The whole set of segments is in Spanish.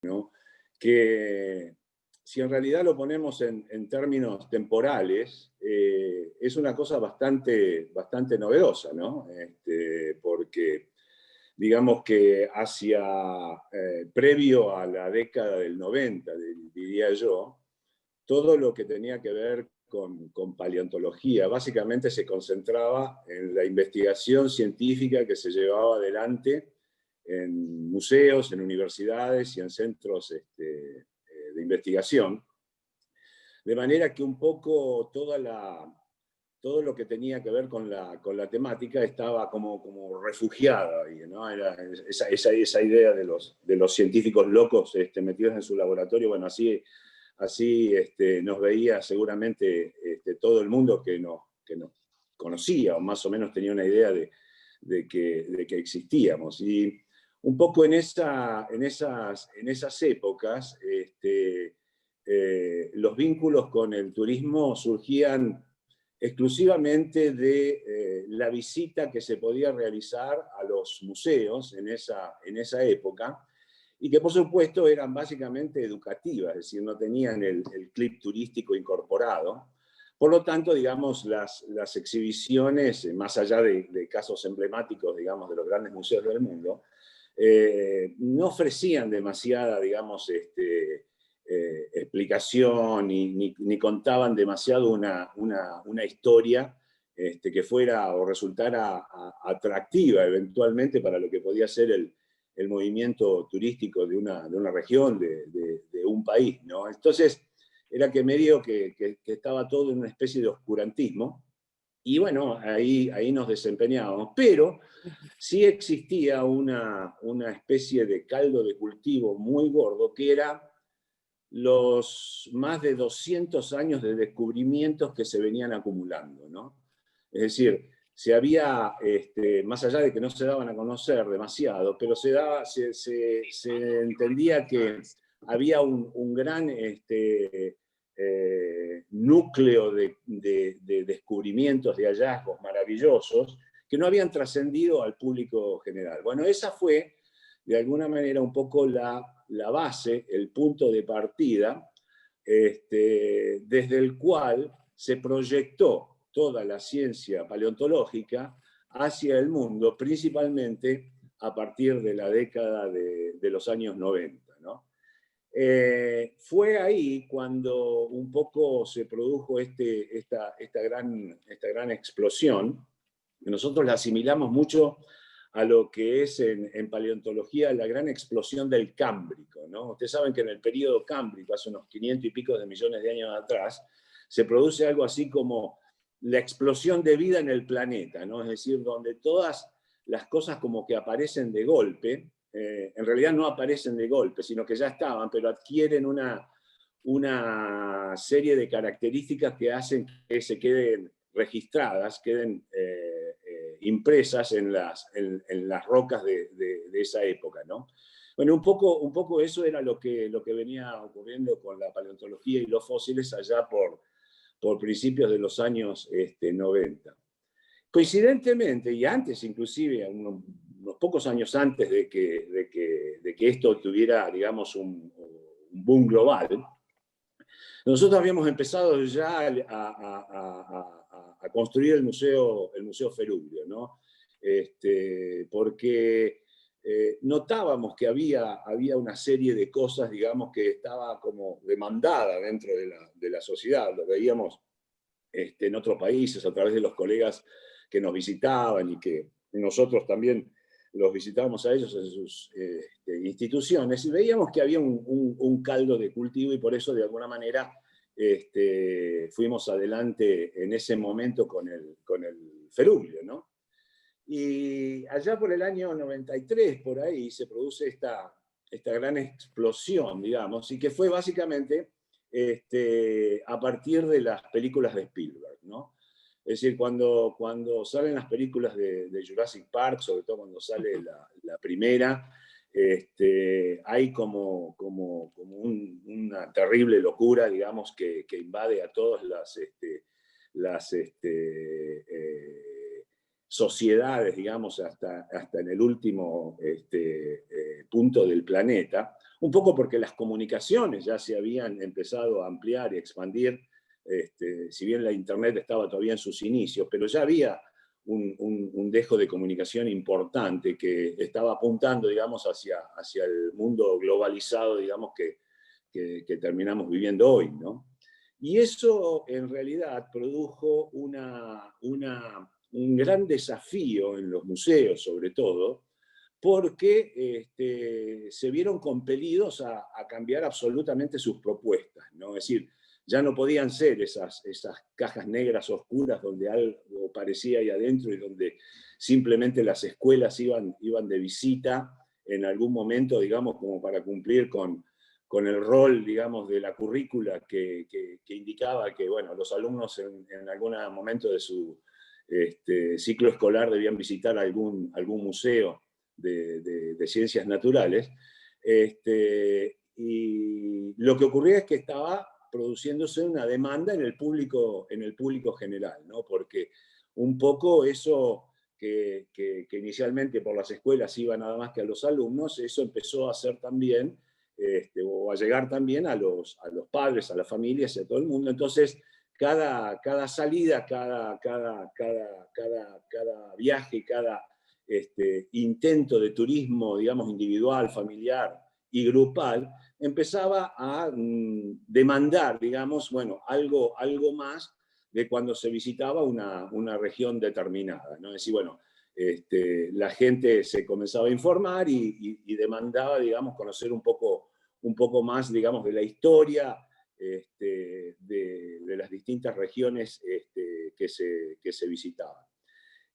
¿no? Que si en realidad lo ponemos en términos temporales, es una cosa bastante novedosa, ¿no? Porque digamos que previo a la década del 90, diría yo, todo lo que tenía que ver con paleontología básicamente se concentraba en la investigación científica que se llevaba adelante en museos, en universidades y en centros de investigación. De manera que un poco todo lo que tenía que ver con la temática estaba como refugiada ahí, ¿no? Era esa idea de los científicos locos metidos en su laboratorio. Bueno, así nos veía seguramente todo el mundo que nos conocía o más o menos tenía una idea de que existíamos. Y un poco en esas épocas, los vínculos con el turismo surgían exclusivamente de la visita que se podía realizar a los museos en esa época, y que por supuesto eran básicamente educativas, es decir, no tenían el clip turístico incorporado. Por lo tanto, digamos, las exhibiciones, más allá de casos emblemáticos, digamos, de los grandes museos del mundo, no ofrecían demasiada, digamos, explicación ni contaban demasiado una historia que fuera o resultara atractiva eventualmente para lo que podía ser el movimiento turístico de una región, de un país, ¿no? Entonces, era que medio que estaba todo en una especie de oscurantismo, y bueno, ahí nos desempeñábamos, pero sí existía una especie de caldo de cultivo muy gordo, que era los más de 200 años de descubrimientos que se venían acumulando, ¿no? Es decir, más allá de que no se daban a conocer demasiado, pero se entendía que había un gran núcleo de descubrimientos, de hallazgos maravillosos, que no habían trascendido al público general. Bueno, esa fue, de alguna manera, un poco la base, el punto de partida, desde el cual se proyectó toda la ciencia paleontológica hacia el mundo, principalmente a partir de la década de los años 90, ¿no? Fue ahí cuando un poco se produjo esta gran explosión. Nosotros la asimilamos mucho a lo que es en paleontología la gran explosión del Cámbrico, ¿no? Ustedes saben que en el periodo Cámbrico, hace unos 500 y pico de millones de años atrás, se produce algo así como la explosión de vida en el planeta, ¿no? Es decir, donde todas las cosas como que aparecen de golpe, en realidad no aparecen de golpe, sino que ya estaban, pero adquieren una serie de características que hacen que se queden registradas, queden impresas en las rocas de esa época, ¿no? Bueno, un poco eso era lo que venía ocurriendo con la paleontología y los fósiles allá por principios de los años 90. Coincidentemente, y antes inclusive, unos pocos años antes de que esto tuviera, digamos, un boom global, nosotros habíamos empezado ya a construir el museo Ferubrio, ¿no? Porque notábamos que había una serie de cosas, digamos, que estaba como demandada dentro de la sociedad. Lo veíamos en otros países a través de los colegas que nos visitaban y que nosotros también los visitábamos a ellos en sus instituciones, y veíamos que había un caldo de cultivo, y por eso de alguna manera fuimos adelante en ese momento con el Ferubrio, ¿no? Y allá por el año 93, por ahí, se produce esta gran explosión, digamos, y que fue básicamente a partir de las películas de Spielberg, ¿no? Es decir, cuando salen las películas de Jurassic Park, sobre todo cuando sale la primera, hay como una terrible locura, digamos, que invade a todas las sociedades, digamos, hasta en el último punto del planeta. un poco porque las comunicaciones ya se habían empezado a ampliar y expandir, si bien la Internet estaba todavía en sus inicios, pero ya había un dejo de comunicación importante que estaba apuntando, digamos, hacia el mundo globalizado, digamos, que terminamos viviendo hoy, ¿no? Y eso en realidad produjo un gran desafío en los museos, sobre todo, porque se vieron compelidos a cambiar absolutamente sus propuestas, ¿no? Es decir, ya no podían ser esas cajas negras oscuras donde algo parecía ahí adentro y donde simplemente las escuelas iban de visita en algún momento, digamos, como para cumplir con el rol, digamos, de la currícula que indicaba que, bueno, los alumnos en algún momento de su ciclo escolar debían visitar algún museo de ciencias naturales. Y lo que ocurría es que estaba produciéndose una demanda en el público general, ¿no? Porque un poco eso que inicialmente por las escuelas iba nada más que a los alumnos, eso empezó a ser también, o a llegar también a los padres, a las familias y a todo el mundo. Entonces, cada salida, cada viaje, cada intento de turismo, digamos, individual, familiar y grupal, empezaba a demandar, digamos, bueno, algo más de cuando se visitaba una región determinada, ¿no? Es decir, bueno, la gente se comenzaba a informar y demandaba, digamos, conocer un poco más, digamos, de la historia de las distintas regiones que se visitaban.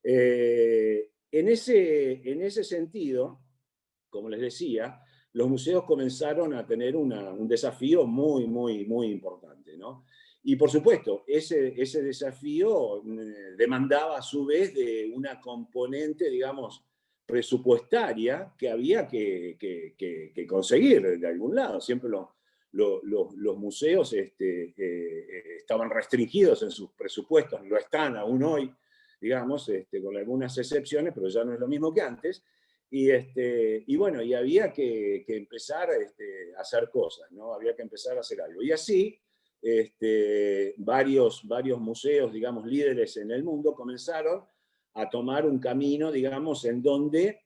En ese sentido, como les decía, los museos comenzaron a tener un desafío muy, muy, muy importante, ¿no? Y por supuesto, ese desafío demandaba a su vez de una componente, digamos, presupuestaria que había que conseguir de algún lado. Siempre los museos estaban restringidos en sus presupuestos, lo están aún hoy, digamos, con algunas excepciones, pero ya no es lo mismo que antes. Y bueno, y había que empezar a hacer cosas, ¿no? Había que empezar a hacer algo. Y así, varios museos, digamos, líderes en el mundo comenzaron a tomar un camino, digamos, en donde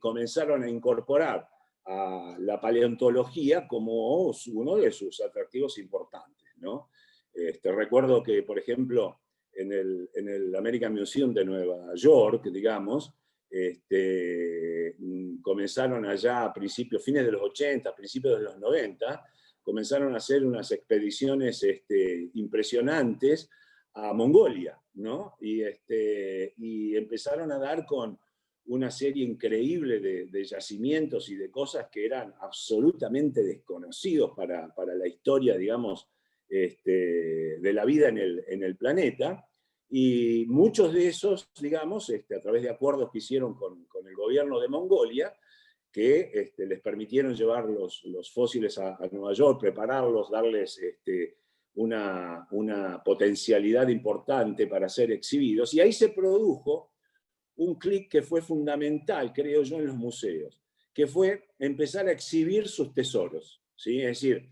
comenzaron a incorporar a la paleontología como uno de sus atractivos importantes, ¿no? Recuerdo que, por ejemplo, en el American Museum de Nueva York, digamos, comenzaron allá a fines de los 80, principios de los 90, comenzaron a hacer unas expediciones impresionantes a Mongolia, ¿no? Y empezaron a dar con una serie increíble de yacimientos y de cosas que eran absolutamente desconocidos para la historia, digamos, de la vida en el planeta. Y muchos de esos, digamos, a través de acuerdos que hicieron con el gobierno de Mongolia, que les permitieron llevar los fósiles a Nueva York, prepararlos, darles una potencialidad importante para ser exhibidos. Y ahí se produjo un clic que fue fundamental, creo yo, en los museos, que fue empezar a exhibir sus tesoros, ¿sí? Es decir,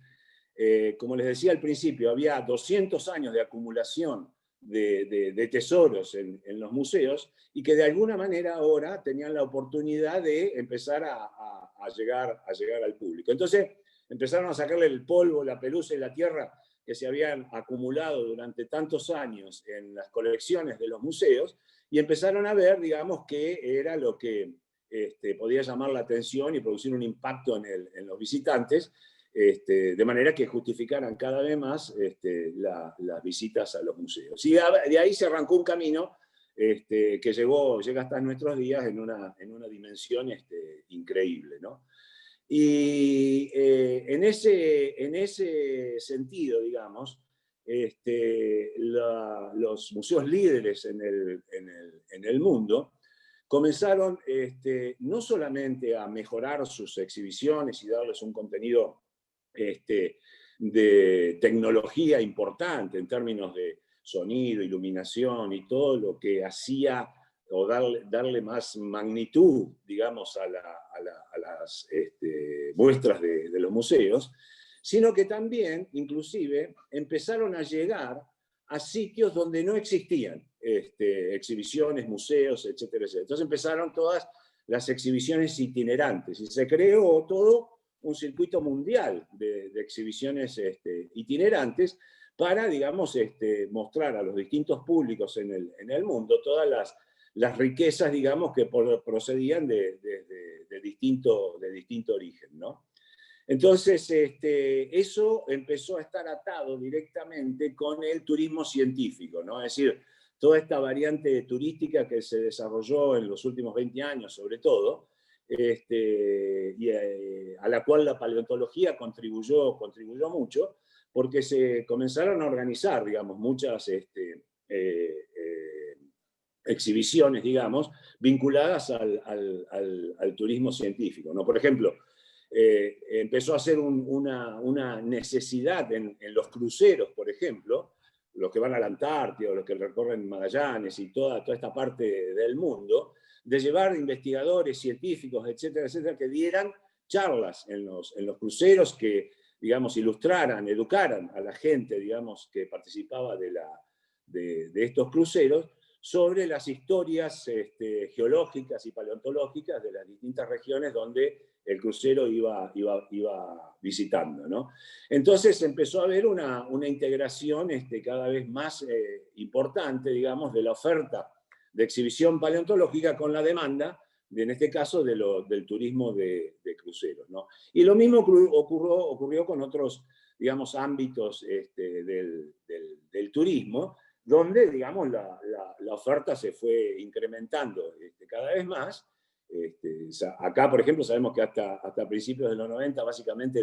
como les decía al principio, había 200 años de acumulación de tesoros en los museos y que de alguna manera ahora tenían la oportunidad de empezar a llegar al público. Entonces empezaron a sacarle el polvo, la pelusa y la tierra que se habían acumulado durante tantos años en las colecciones de los museos y empezaron a ver, digamos, qué era lo que podía llamar la atención y producir un impacto en los visitantes, de manera que justificaran cada vez más las visitas a los museos. Y de ahí se arrancó un camino que llega hasta nuestros días en una dimensión increíble, ¿no? Y en ese sentido, digamos, los museos líderes en el mundo comenzaron no solamente a mejorar sus exhibiciones y darles un contenido de tecnología importante en términos de sonido, iluminación y todo lo que hacía o darle más magnitud, digamos, a las muestras de los museos, sino que también, inclusive, empezaron a llegar a sitios donde no existían exhibiciones, museos, etcétera, etcétera. Entonces empezaron todas las exhibiciones itinerantes y se creó todo un circuito mundial de exhibiciones itinerantes para, digamos, mostrar a los distintos públicos en el mundo todas las riquezas, digamos, que procedían de distinto origen, ¿no? Entonces, eso empezó a estar atado directamente con el turismo científico, ¿no? Es decir, toda esta variante turística que se desarrolló en los últimos 20 años, sobre todo, y a la cual la paleontología contribuyó mucho, porque se comenzaron a organizar, digamos, muchas exhibiciones, digamos, vinculadas al turismo científico, ¿no? Por ejemplo, empezó a ser una necesidad en los cruceros, por ejemplo, los que van a la Antártida, o los que recorren Magallanes y toda esta parte del mundo, de llevar investigadores, científicos, etcétera, etcétera, que dieran charlas en los cruceros que, digamos, ilustraran, educaran a la gente, digamos, que participaba de estos cruceros sobre las historias geológicas y paleontológicas de las distintas regiones donde el crucero iba visitando, ¿no? Entonces empezó a haber una integración cada vez más importante, digamos, de la oferta de exhibición paleontológica con la demanda, en este caso, del turismo de cruceros, ¿no? Y lo mismo ocurrió con otros, digamos, ámbitos del turismo, donde, digamos, la oferta se fue incrementando cada vez más. Acá, por ejemplo, sabemos que hasta principios de los 90, básicamente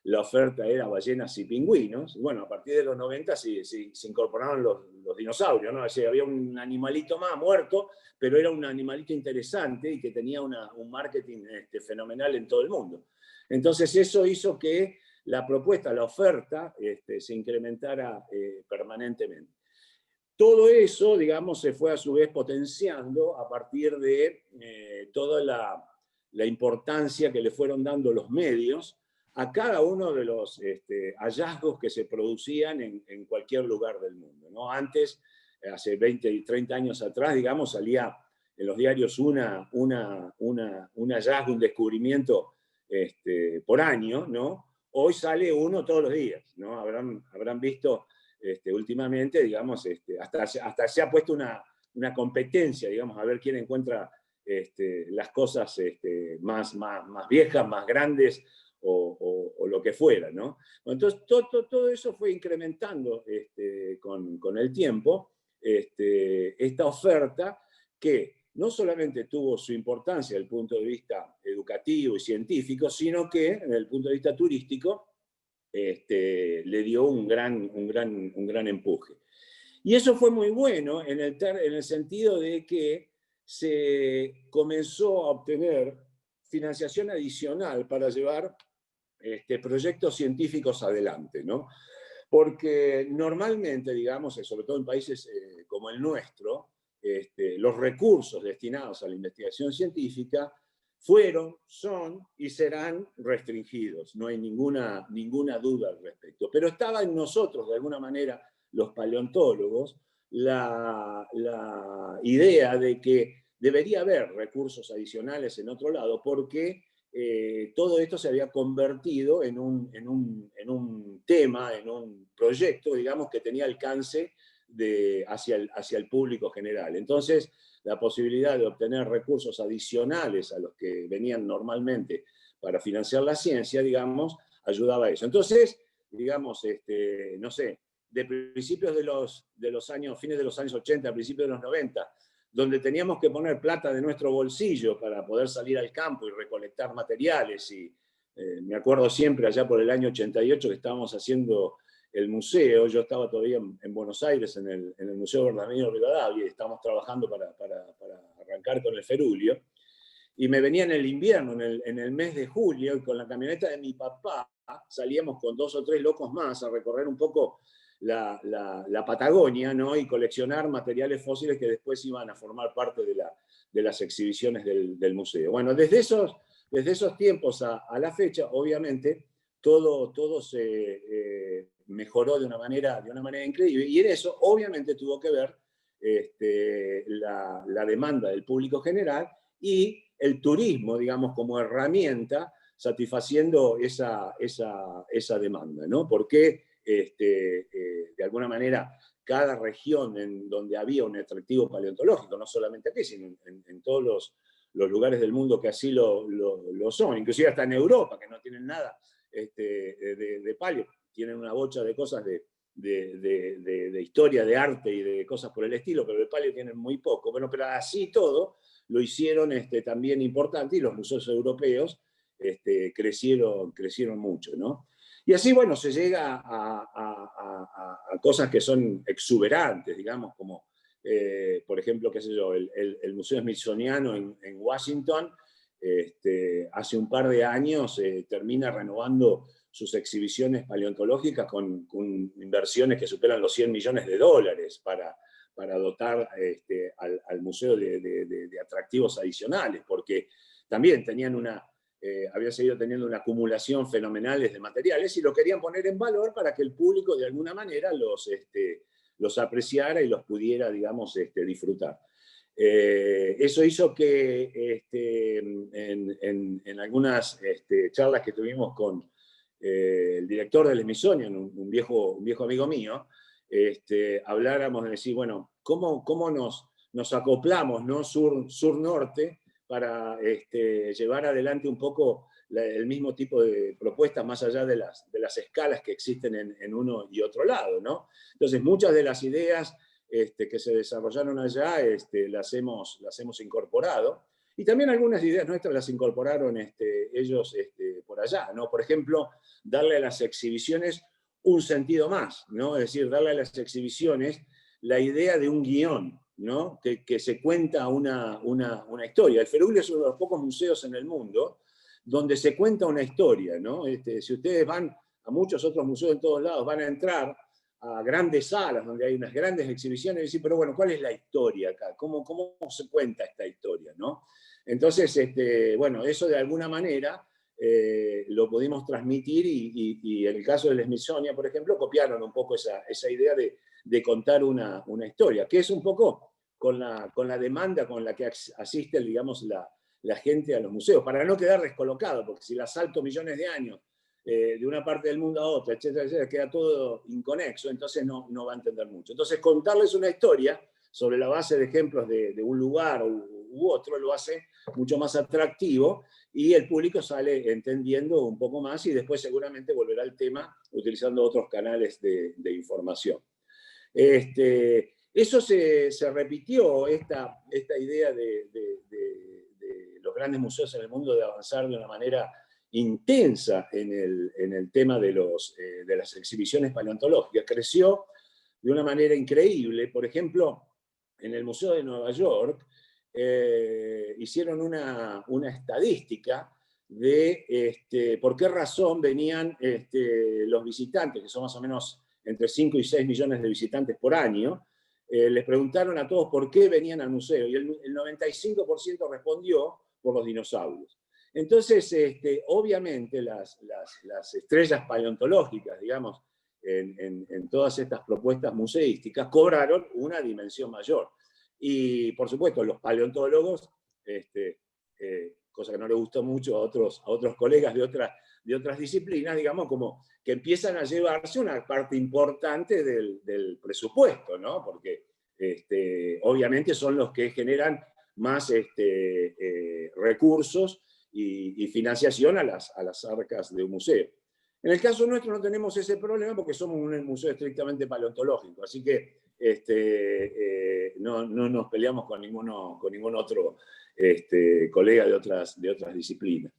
la oferta era ballenas y pingüinos. Bueno, a partir de los 90 se incorporaron los dinosaurios, ¿no? O sea, había un animalito más muerto, pero era un animalito interesante y que tenía un marketing fenomenal en todo el mundo. Entonces eso hizo que la propuesta, la oferta, se incrementara permanentemente. Todo eso, digamos, se fue a su vez potenciando a partir de toda la importancia que le fueron dando los medios a cada uno de los hallazgos que se producían en cualquier lugar del mundo, ¿no? Antes, hace 20 y 30 años atrás, digamos, salía en los diarios un hallazgo, un descubrimiento por año, ¿no? Hoy sale uno todos los días, ¿no? Habrán visto últimamente, digamos, hasta se ha puesto una competencia, digamos, a ver quién encuentra las cosas más viejas, más grandes, o lo que fuera, ¿no? Entonces, todo eso fue incrementando con el tiempo esta oferta que no solamente tuvo su importancia desde el punto de vista educativo y científico, sino que, desde el punto de vista turístico, le dio un gran empuje. Y eso fue muy bueno en el sentido de que se comenzó a obtener financiación adicional para llevar proyectos científicos adelante, ¿no? Porque normalmente, digamos, sobre todo en países como el nuestro, los recursos destinados a la investigación científica fueron, son y serán restringidos, no hay ninguna duda al respecto. Pero estaba en nosotros, de alguna manera, los paleontólogos, la idea de que debería haber recursos adicionales en otro lado, porque todo esto se había convertido en un tema, en un proyecto, digamos, que tenía alcance hacia el público general. Entonces, la posibilidad de obtener recursos adicionales a los que venían normalmente para financiar la ciencia, digamos, ayudaba a eso. Entonces, digamos, no sé, de principios de los años, fines de los años 80, principios de los 90, donde teníamos que poner plata de nuestro bolsillo para poder salir al campo y recolectar materiales. Y me acuerdo siempre, allá por el año 88, que estábamos haciendo el museo. Yo estaba todavía en Buenos Aires, en el Museo Bernardino Rivadavia, y estábamos trabajando para arrancar con el Ferulio. Y me venía en el invierno, en el mes de julio, y con la camioneta de mi papá salíamos con 2 o 3 locos más a recorrer un poco la Patagonia, ¿no? Y coleccionar materiales fósiles que después iban a formar parte de las exhibiciones del museo. Bueno, desde esos tiempos a la fecha, obviamente, todo se mejoró de una manera increíble, y en eso obviamente tuvo que ver la demanda del público general y el turismo, digamos, como herramienta satisfaciendo esa demanda, ¿no? Porque de alguna manera cada región en donde había un atractivo paleontológico, no solamente aquí, sino en todos los lugares del mundo que así lo son, inclusive hasta en Europa, que no tienen nada de paleo, tienen una bocha de cosas de historia, de arte y de cosas por el estilo, pero de paleo tienen muy poco. Bueno, pero así todo lo hicieron también importante, y los museos europeos crecieron mucho, ¿no? Y así, bueno, se llega a cosas que son exuberantes, digamos, como, por ejemplo, qué sé yo, el Museo Smithsoniano en Washington, hace un par de años termina renovando sus exhibiciones paleontológicas con inversiones que superan los $100 millones para dotar al museo de atractivos adicionales, porque también había seguido teniendo una acumulación fenomenal de materiales y lo querían poner en valor para que el público de alguna manera los apreciara y los pudiera, digamos, disfrutar. Eso hizo que en algunas charlas que tuvimos con el director del Smithsonian, un viejo amigo mío, habláramos de decir, bueno, ¿cómo nos acoplamos, ¿no? Sur-norte, para llevar adelante un poco el mismo tipo de propuestas más allá de las escalas que existen en uno y otro lado, ¿no? Entonces, muchas de las ideas que se desarrollaron allá las hemos incorporado, y también algunas ideas nuestras las incorporaron ellos por allá, ¿no? Por ejemplo, darle a las exhibiciones un sentido más, ¿no? Es decir, darle a las exhibiciones la idea de un guión, ¿no? Que se cuenta una historia. El Feruglio es uno de los pocos museos en el mundo donde se cuenta una historia, ¿no? Si ustedes van a muchos otros museos en todos lados, van a entrar a grandes salas donde hay unas grandes exhibiciones y decir, pero bueno, ¿cuál es la historia acá? ¿Cómo se cuenta esta historia, ¿no? Entonces, bueno, eso de alguna manera lo pudimos transmitir, y en el caso del Smithsonian, por ejemplo, copiaron un poco esa idea de contar una historia, que es un poco con la demanda con la que asiste, digamos, la gente a los museos, para no quedar descolocado, porque si la salto millones de años de una parte del mundo a otra, etcétera, etcétera, queda todo inconexo, entonces no va a entender mucho. Entonces, contarles una historia sobre la base de ejemplos de un lugar u otro lo hace mucho más atractivo, y el público sale entendiendo un poco más, y después seguramente volverá al tema utilizando otros canales de información. Eso se repitió, esta idea de los grandes museos en el mundo de avanzar de una manera intensa en el tema de las exhibiciones paleontológicas. Creció de una manera increíble. Por ejemplo, en el Museo de Nueva York hicieron una estadística de por qué razón venían los visitantes, que son más o menos entre 5 y 6 millones de visitantes por año. Les preguntaron a todos por qué venían al museo, y el 95% respondió por los dinosaurios. Entonces, obviamente las estrellas paleontológicas, digamos, en todas estas propuestas museísticas, cobraron una dimensión mayor. Y, por supuesto, los paleontólogos, cosa que no le gustó mucho a otros colegas de otras disciplinas, digamos, como que empiezan a llevarse una parte importante del presupuesto, ¿no? Porque obviamente son los que generan más recursos y financiación a las arcas de un museo. En el caso nuestro no tenemos ese problema porque somos un museo estrictamente paleontológico, así que no nos peleamos con ningún otro colega de otras disciplinas.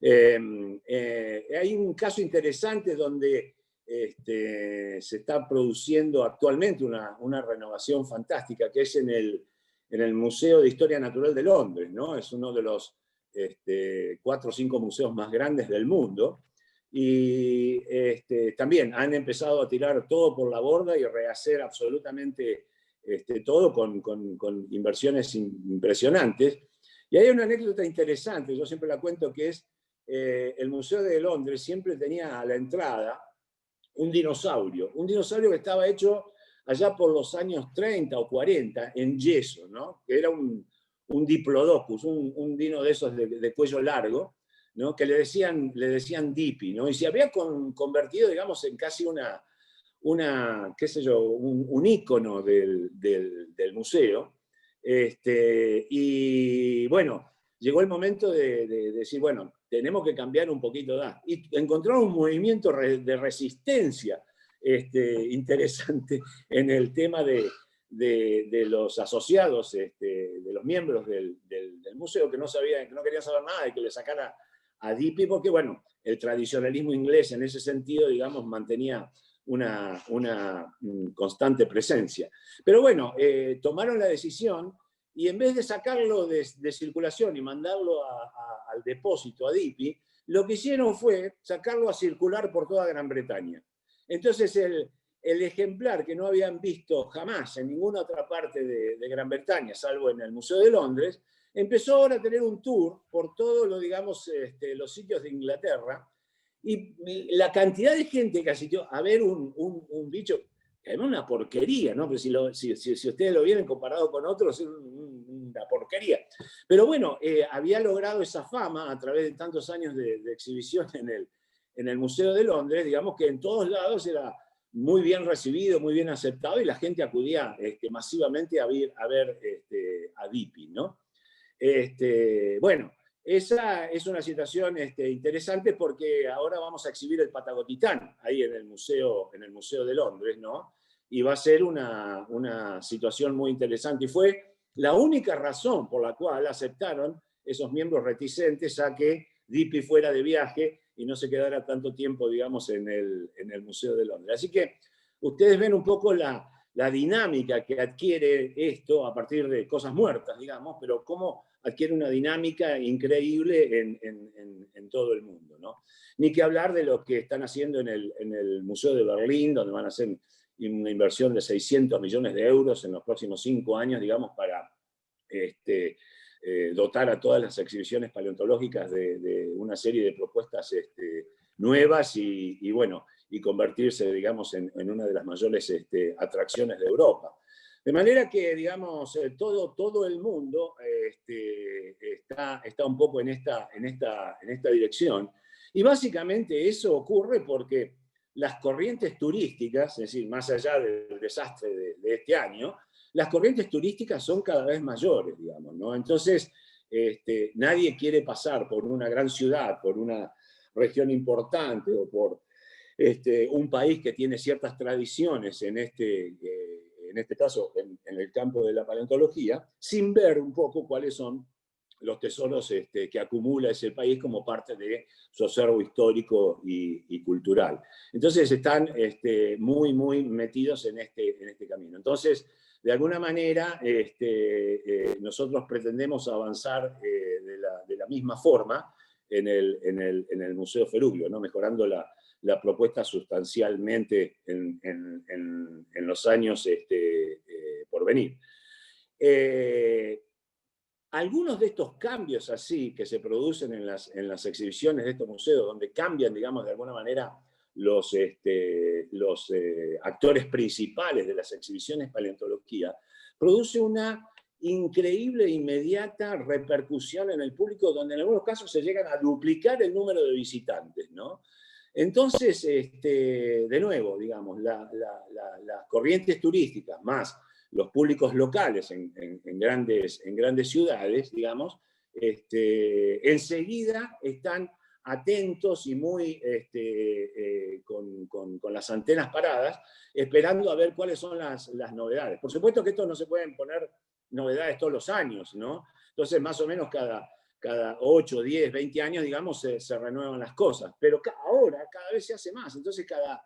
Hay un caso interesante donde se está produciendo actualmente una renovación fantástica, que es en el Museo de Historia Natural de Londres, ¿no? Es uno de los 4 o 5 museos más grandes del mundo, y también han empezado a tirar todo por la borda y rehacer absolutamente todo con inversiones impresionantes. Y hay una anécdota interesante, yo siempre la cuento, que es el Museo de Londres siempre tenía a la entrada un dinosaurio que estaba hecho allá por los años 30 o 40 en yeso, ¿no? Que era un diplodocus, un dino de esos de cuello largo, ¿no? Que le decían Dipi, ¿no? Y se había convertido, digamos, en casi qué sé yo, un ícono del museo. Y bueno, llegó el momento de decir, bueno, tenemos que cambiar un poquito y encontrar un movimiento de resistencia interesante en el tema de los asociados, de los miembros del museo, que no querían saber nada de que le sacara a Dipi, porque bueno, el tradicionalismo inglés en ese sentido, digamos, mantenía una constante presencia. Pero bueno, tomaron la decisión y en vez de sacarlo de circulación y mandarlo al depósito, a Dipi, lo que hicieron fue sacarlo a circular por toda Gran Bretaña. Entonces el ejemplar que no habían visto jamás en ninguna otra parte de Gran Bretaña, salvo en el Museo de Londres, empezó ahora a tener un tour por todos los sitios de Inglaterra, y la cantidad de gente que asistió a ver un bicho, que era una porquería, ¿no? Pero si ustedes lo vieron comparado con otros, es una porquería. Pero bueno, había logrado esa fama a través de tantos años de exhibición en el Museo de Londres, digamos que en todos lados era muy bien recibido, muy bien aceptado, y la gente acudía masivamente a ver a Dipi, ¿no? Bueno, esa es una situación interesante, porque ahora vamos a exhibir el Patagotitán ahí en el Museo de Londres, ¿no? Y va a ser una situación muy interesante. Y fue la única razón por la cual aceptaron esos miembros reticentes a que Dipi fuera de viaje y no se quedara tanto tiempo, digamos, en el Museo de Londres. Así que ustedes ven un poco la dinámica que adquiere esto a partir de cosas muertas, digamos, pero cómo adquiere una dinámica increíble en todo el mundo, ¿no? Ni que hablar de lo que están haciendo en el Museo de Berlín, donde van a hacer una inversión de 600 millones de euros en los próximos 5 años, digamos, para dotar a todas las exhibiciones paleontológicas de una serie de propuestas nuevas y bueno, y convertirse, digamos, en una de las mayores atracciones de Europa. De manera que, digamos, todo el mundo está un poco en esta dirección. Y básicamente eso ocurre porque las corrientes turísticas, es decir, más allá del desastre de este año, las corrientes turísticas son cada vez mayores, digamos, ¿no? Entonces, nadie quiere pasar por una gran ciudad, por una región importante o por un país que tiene ciertas tradiciones en este caso, en el campo de la paleontología, sin ver un poco cuáles son los tesoros que acumula ese país como parte de su acervo histórico y cultural. Entonces están muy, muy metidos en este camino. Entonces, de alguna manera, nosotros pretendemos avanzar de la misma forma en el Museo Feruglio, ¿no? Mejorando la propuesta sustancialmente en los años por venir. Algunos de estos cambios así que se producen en las exhibiciones de estos museos, donde cambian, digamos, de alguna manera los actores principales de las exhibiciones de paleontología, produce una increíble e inmediata repercusión en el público, donde en algunos casos se llegan a duplicar el número de visitantes, ¿no? Entonces, de nuevo, digamos, las corrientes turísticas más los públicos locales en grandes ciudades, digamos, enseguida están atentos y muy con las antenas paradas, esperando a ver cuáles son las novedades. Por supuesto que esto no se pueden poner novedades todos los años, ¿no? Entonces, más o menos cada 8, 10, 20 años, digamos, se renuevan las cosas. Pero ahora cada vez se hace más. Entonces, cada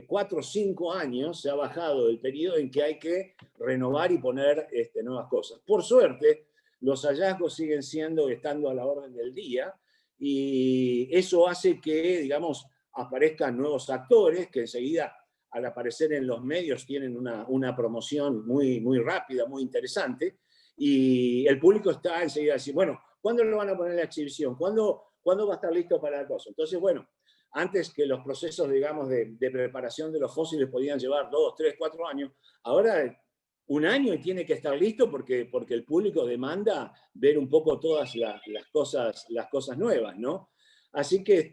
4 o 5 años se ha bajado el periodo en que hay que renovar y poner nuevas cosas. Por suerte, los hallazgos siguen estando a la orden del día, y eso hace que, digamos, aparezcan nuevos actores que enseguida, al aparecer en los medios, tienen una promoción muy, muy rápida, muy interesante, y el público está enseguida diciendo, bueno, ¿cuándo lo van a poner en la exhibición? ¿Cuándo va a estar listo para la cosa? Entonces, bueno, antes que los procesos, digamos, de preparación de los fósiles podían llevar 2, 3, 4 años, ahora 1 año y tiene que estar listo porque el público demanda ver un poco todas las cosas nuevas, ¿no? Así que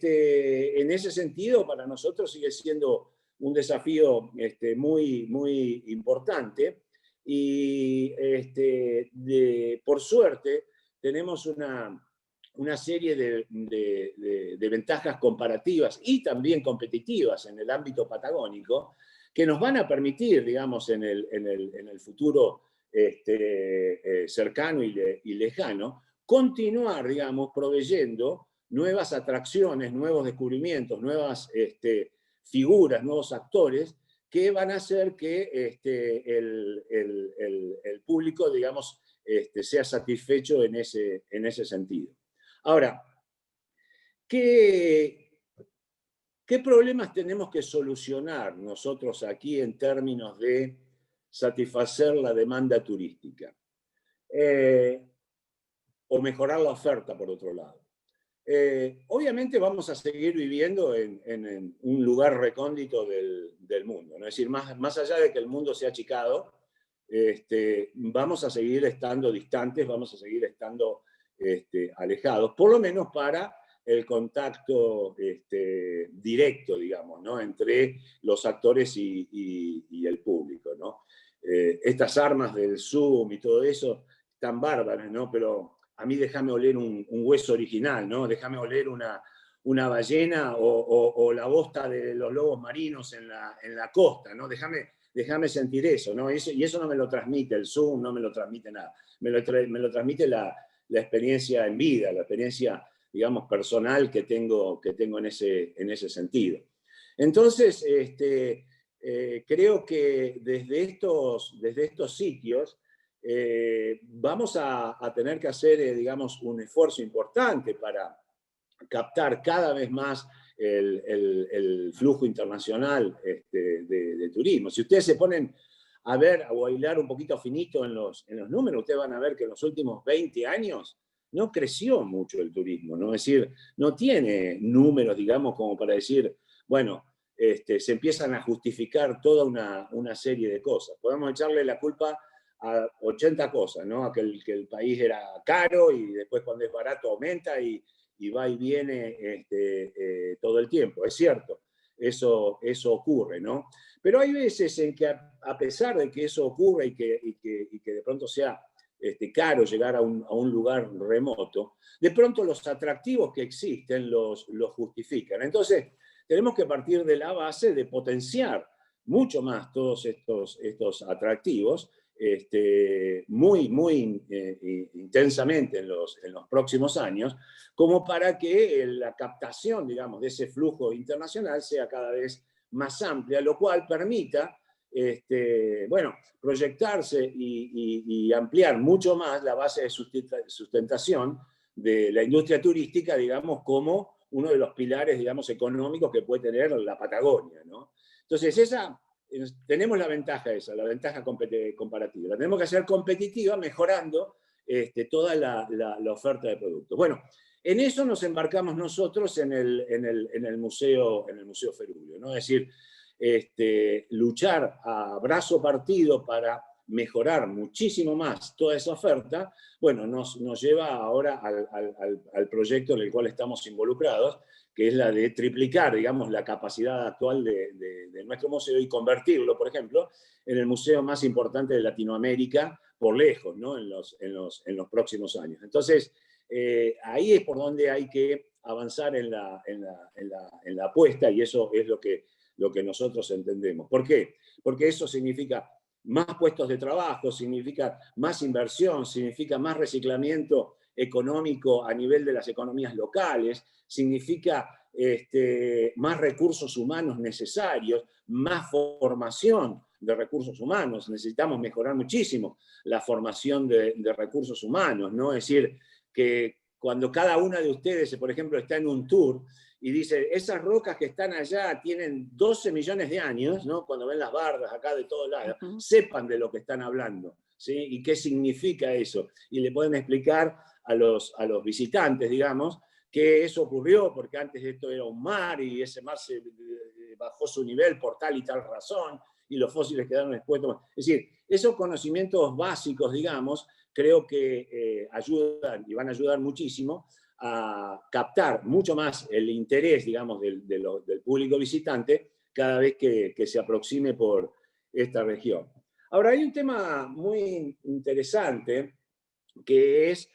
en ese sentido, para nosotros sigue siendo un desafío muy, muy importante. Y por suerte tenemos una serie de ventajas comparativas y también competitivas en el ámbito patagónico que nos van a permitir, digamos, en el futuro cercano y lejano, continuar, digamos, proveyendo nuevas atracciones, nuevos descubrimientos, nuevas figuras, nuevos actores que van a hacer que el público, digamos, sea satisfecho en ese sentido. Ahora, ¿qué problemas tenemos que solucionar nosotros aquí en términos de satisfacer la demanda turística? O mejorar la oferta, por otro lado. Obviamente vamos a seguir viviendo en un lugar recóndito del mundo, ¿no? Es decir, más allá de que el mundo se ha achicado, vamos a seguir estando distantes, vamos a seguir estando alejados, por lo menos para el contacto directo, digamos, ¿no? Entre los actores y el público, ¿no? Estas armas del Zoom y todo eso están bárbaras, ¿no? Pero a mí déjame oler un hueso original, ¿no? Déjame oler una ballena o la bosta de los lobos marinos en la costa, ¿no? Déjame sentir eso, ¿no? Y eso no me lo transmite el Zoom, no me lo transmite nada. Me lo transmite la experiencia en vida, la experiencia, digamos, personal que tengo en ese sentido. Entonces, creo que desde estos sitios vamos a tener que hacer, digamos, un esfuerzo importante para captar cada vez más el flujo internacional de turismo. Si ustedes se ponen a ver o a hilar un poquito finito en los números, ustedes van a ver que en los últimos 20 años no creció mucho el turismo, ¿no? Es decir, no tiene números, digamos, como para decir, bueno, se empiezan a justificar toda una serie de cosas. Podemos echarle la culpa a 80 cosas, ¿no? A que el país era caro y después cuando es barato aumenta y va y viene todo el tiempo. Es cierto, eso ocurre, ¿no? Pero hay veces en que a pesar de que eso ocurre y que de pronto sea caro llegar a un lugar remoto, de pronto los atractivos que existen los justifican. Entonces, tenemos que partir de la base de potenciar mucho más todos estos atractivos muy, muy intensamente en los próximos años, como para que la captación, digamos, de ese flujo internacional sea cada vez más amplia, lo cual permita, bueno, proyectarse y ampliar mucho más la base de sustentación de la industria turística, digamos, como uno de los pilares, digamos, económicos que puede tener la Patagonia, ¿no? Entonces, tenemos la ventaja esa, la ventaja comparativa. La tenemos que hacer competitiva mejorando toda la oferta de productos. Bueno, en eso nos embarcamos nosotros en el Museo Ferulio, ¿no? Es decir, luchar a brazo partido para mejorar muchísimo más toda esa oferta, bueno, nos lleva ahora al proyecto en el cual estamos involucrados, que es la de triplicar, digamos, la capacidad actual de nuestro museo y convertirlo, por ejemplo, en el museo más importante de Latinoamérica por lejos, ¿no? en los próximos años. Entonces, ahí es por donde hay que avanzar en la apuesta, y eso es lo que nosotros entendemos. ¿Por qué? Porque eso significa más puestos de trabajo, significa más inversión, significa más reciclamiento económico a nivel de las economías locales, significa más recursos humanos necesarios, más formación de recursos humanos. Necesitamos mejorar muchísimo la formación de recursos humanos, ¿no? Es decir, que cuando cada una de ustedes, por ejemplo, está en un tour y dice, esas rocas que están allá tienen 12 millones de años, ¿no? Cuando ven las bardas acá de todos lados, sepan de lo que están hablando, ¿sí? Y qué significa eso. Y le pueden explicar a los visitantes, digamos, que eso ocurrió porque antes esto era un mar y ese mar se bajó su nivel por tal y tal razón y los fósiles quedaron expuestos. Es decir, esos conocimientos básicos, digamos, creo que ayudan y van a ayudar muchísimo a captar mucho más el interés, digamos, del público visitante cada vez que se aproxime por esta región. Ahora, hay un tema muy interesante que es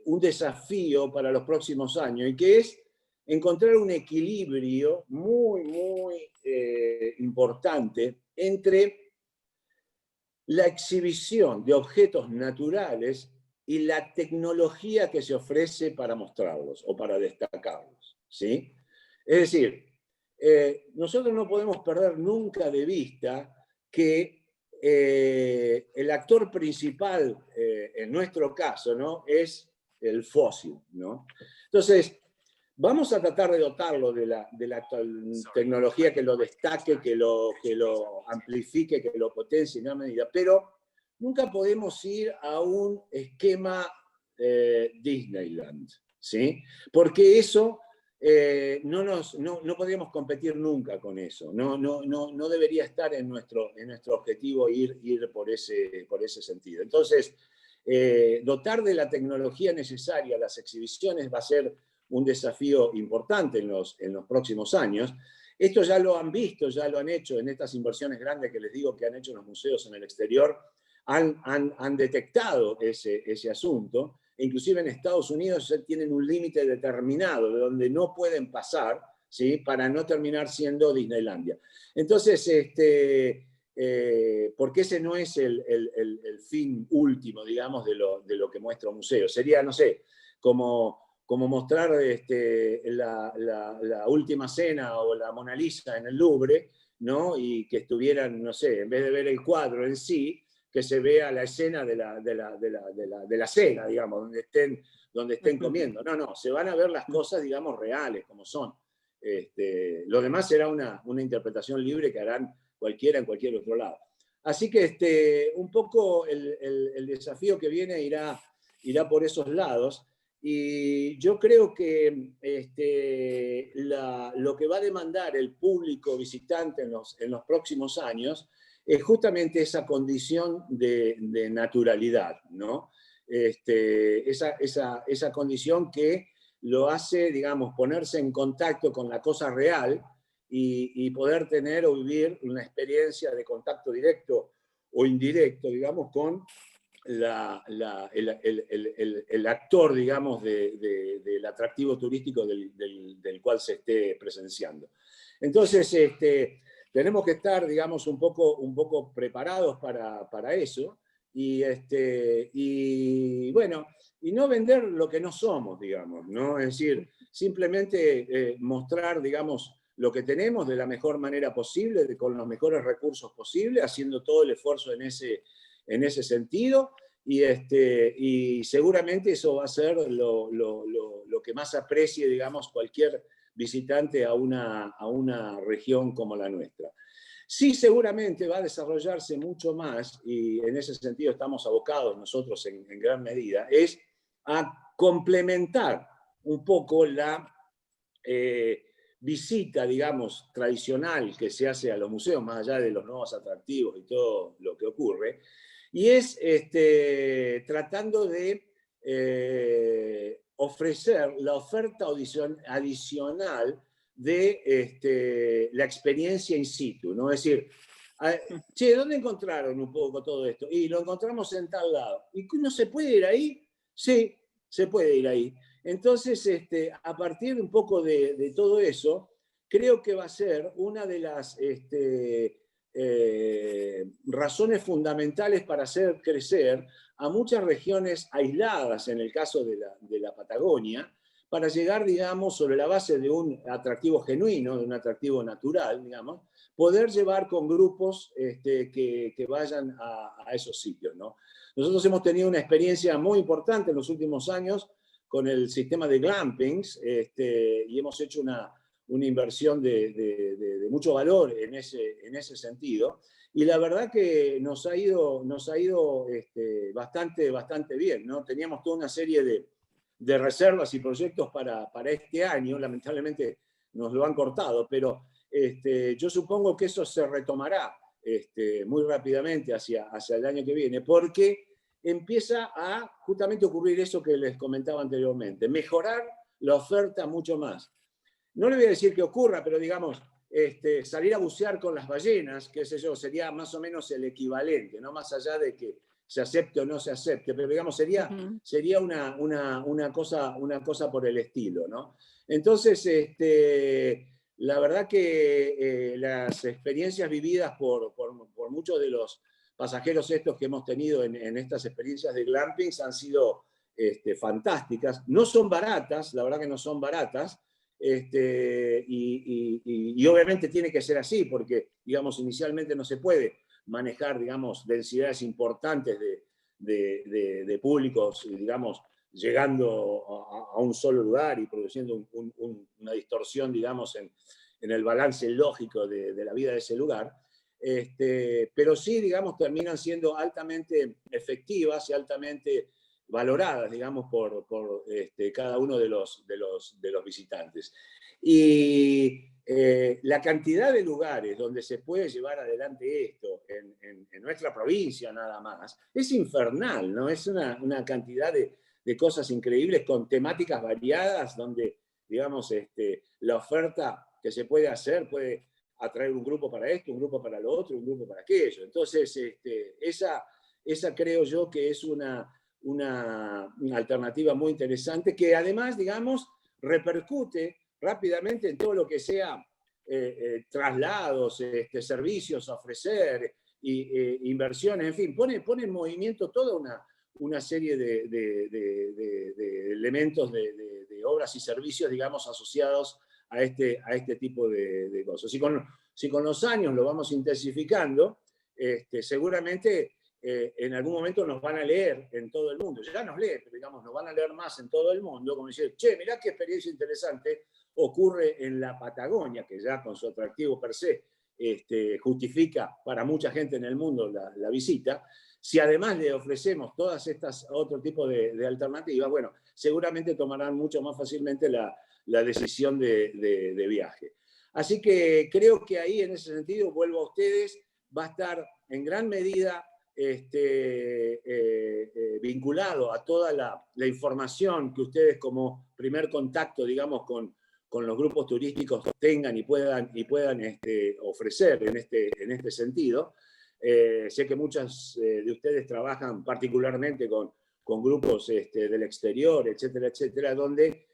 un desafío para los próximos años y que es encontrar un equilibrio muy, muy importante entre la exhibición de objetos naturales y la tecnología que se ofrece para mostrarlos o para destacarlos, ¿sí? Es decir, nosotros no podemos perder nunca de vista que el actor principal, en nuestro caso, ¿no? Es el fósil, ¿no? Entonces, vamos a tratar de dotarlo de la tecnología que lo destaque, que lo amplifique, que lo potencie en una medida, pero nunca podemos ir a un esquema Disneyland, ¿sí? Porque eso no podríamos competir nunca con eso. No debería estar en nuestro objetivo ir por ese sentido. Entonces, dotar de la tecnología necesaria a las exhibiciones va a ser un desafío importante en los próximos años. Esto ya lo han visto, ya lo han hecho en estas inversiones grandes que les digo que han hecho los museos en el exterior, han detectado ese asunto. Inclusive en Estados Unidos ya tienen un límite determinado de donde no pueden pasar, ¿sí? Para no terminar siendo Disneylandia. Entonces, porque ese no es el fin último, digamos, de lo que muestra un museo. Sería, no sé, como mostrar la última cena o la Mona Lisa en el Louvre, ¿no? Y que estuvieran, no sé, en vez de ver el cuadro en sí, que se vea la escena de la cena, digamos, donde estén comiendo. No, se van a ver las cosas, digamos, reales, como son. Lo demás será una interpretación libre que harán cualquiera en cualquier otro lado. Así que un poco el desafío que viene irá por esos lados. Y yo creo que lo que va a demandar el público visitante en los próximos años es justamente esa condición de naturalidad, ¿no? Esa condición que lo hace, digamos, ponerse en contacto con la cosa real y poder tener o vivir una experiencia de contacto directo o indirecto, digamos, con el actor, digamos, del atractivo turístico del cual se esté presenciando. Entonces, tenemos que estar, digamos, un poco preparados para eso y bueno, y no vender lo que no somos, digamos, ¿no? Es decir, simplemente mostrar, digamos, lo que tenemos de la mejor manera posible, con los mejores recursos posibles, haciendo todo el esfuerzo en ese sentido, y seguramente eso va a ser lo que más aprecie, digamos, cualquier visitante a una región como la nuestra. Sí, seguramente va a desarrollarse mucho más, y en ese sentido estamos abocados nosotros en gran medida, es a complementar un poco la visita, digamos, tradicional que se hace a los museos, más allá de los nuevos atractivos y todo lo que ocurre, y es tratando de ofrecer la oferta adicional de la experiencia in situ, ¿no? Es decir, che, ¿dónde encontraron un poco todo esto? Y lo encontramos en tal lado. ¿Y no se puede ir ahí? Sí, se puede ir ahí. Entonces, a partir un poco de todo eso, creo que va a ser una de las razones fundamentales para hacer crecer a muchas regiones aisladas, en el caso de la Patagonia, para llegar, digamos, sobre la base de un atractivo genuino, de un atractivo natural, digamos, poder llevar con grupos que vayan a esos sitios, ¿no? Nosotros hemos tenido una experiencia muy importante en los últimos años con el sistema de glampings, y hemos hecho una inversión de mucho valor en ese sentido. Y la verdad que nos ha ido bastante bien, ¿no? Teníamos toda una serie de reservas y proyectos para este año, lamentablemente nos lo han cortado, pero yo supongo que eso se retomará muy rápidamente hacia el año que viene, porque empieza a justamente ocurrir eso que les comentaba anteriormente, mejorar la oferta mucho más. No le voy a decir que ocurra, pero digamos, salir a bucear con las ballenas, qué sé yo, sería más o menos el equivalente, no más allá de que se acepte o no se acepte, pero digamos, sería una cosa por el estilo, ¿no? Entonces, la verdad que las experiencias vividas por muchos de los pasajeros estos que hemos tenido en estas experiencias de glampings han sido fantásticas. No son baratas, la verdad que no son baratas, y obviamente tiene que ser así, porque, digamos, inicialmente no se puede manejar, digamos, densidades importantes de públicos, digamos, llegando a un solo lugar y produciendo una distorsión, digamos, en el balance lógico de la vida de ese lugar. Pero sí, digamos, terminan siendo altamente efectivas y altamente valoradas, digamos, por cada uno de los visitantes. Y la cantidad de lugares donde se puede llevar adelante esto, en nuestra provincia nada más, es infernal, ¿no? Es una cantidad de cosas increíbles con temáticas variadas, donde, digamos, la oferta que se puede hacer puede atraer un grupo para esto, un grupo para lo otro, un grupo para aquello. Entonces, esa creo yo que es una alternativa muy interesante, que además, digamos, repercute rápidamente en todo lo que sea traslados, servicios a ofrecer, inversiones, en fin, pone en movimiento toda una serie de elementos de obras y servicios, digamos, asociados a este tipo de cosas. Si con los años lo vamos intensificando, seguramente en algún momento nos van a leer en todo el mundo. Ya nos leen, pero digamos, nos van a leer más en todo el mundo, como decir, che, mirá qué experiencia interesante ocurre en la Patagonia, que ya con su atractivo per se justifica para mucha gente en el mundo la visita. Si además le ofrecemos todas estas otro tipo de alternativas, bueno, seguramente tomarán mucho más fácilmente la decisión de viaje. Así que creo que ahí, en ese sentido, vuelvo a ustedes, va a estar en gran medida vinculado a toda la información que ustedes como primer contacto, digamos, con los grupos turísticos tengan y puedan ofrecer en este sentido. Sé que muchas de ustedes trabajan particularmente con grupos del exterior, etcétera, etcétera, donde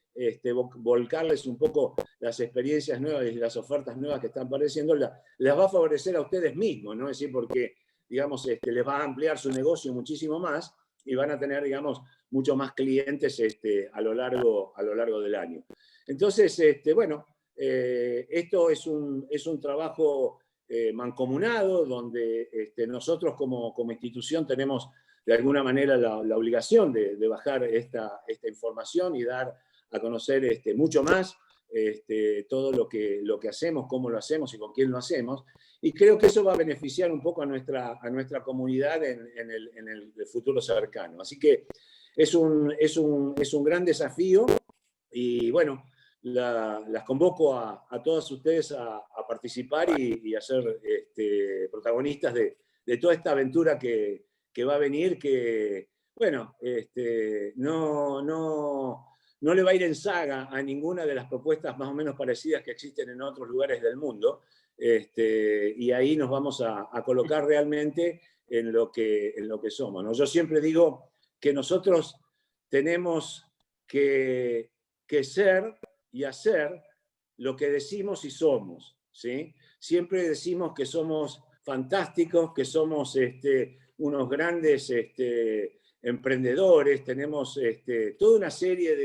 volcarles un poco las experiencias nuevas y las ofertas nuevas que están apareciendo, las va a favorecer a ustedes mismos, ¿no? Es decir, porque, digamos, les va a ampliar su negocio muchísimo más y van a tener, digamos, mucho más clientes a lo largo del año. Entonces, bueno, esto es un trabajo mancomunado, donde nosotros como institución tenemos de alguna manera la obligación de bajar esta información y dar a conocer mucho más todo lo que hacemos, cómo lo hacemos y con quién lo hacemos. Y creo que eso va a beneficiar un poco a nuestra comunidad en el futuro cercano. Así que es un gran desafío y bueno, las convoco a todas ustedes a participar y a ser protagonistas de toda esta aventura que va a venir, que, bueno, no le va a ir en saga a ninguna de las propuestas más o menos parecidas que existen en otros lugares del mundo, y ahí nos vamos a colocar realmente en lo que somos, ¿no? Yo siempre digo que nosotros tenemos que ser y hacer lo que decimos y somos, ¿sí? Siempre decimos que somos fantásticos, que somos unos grandes emprendedores, tenemos toda una serie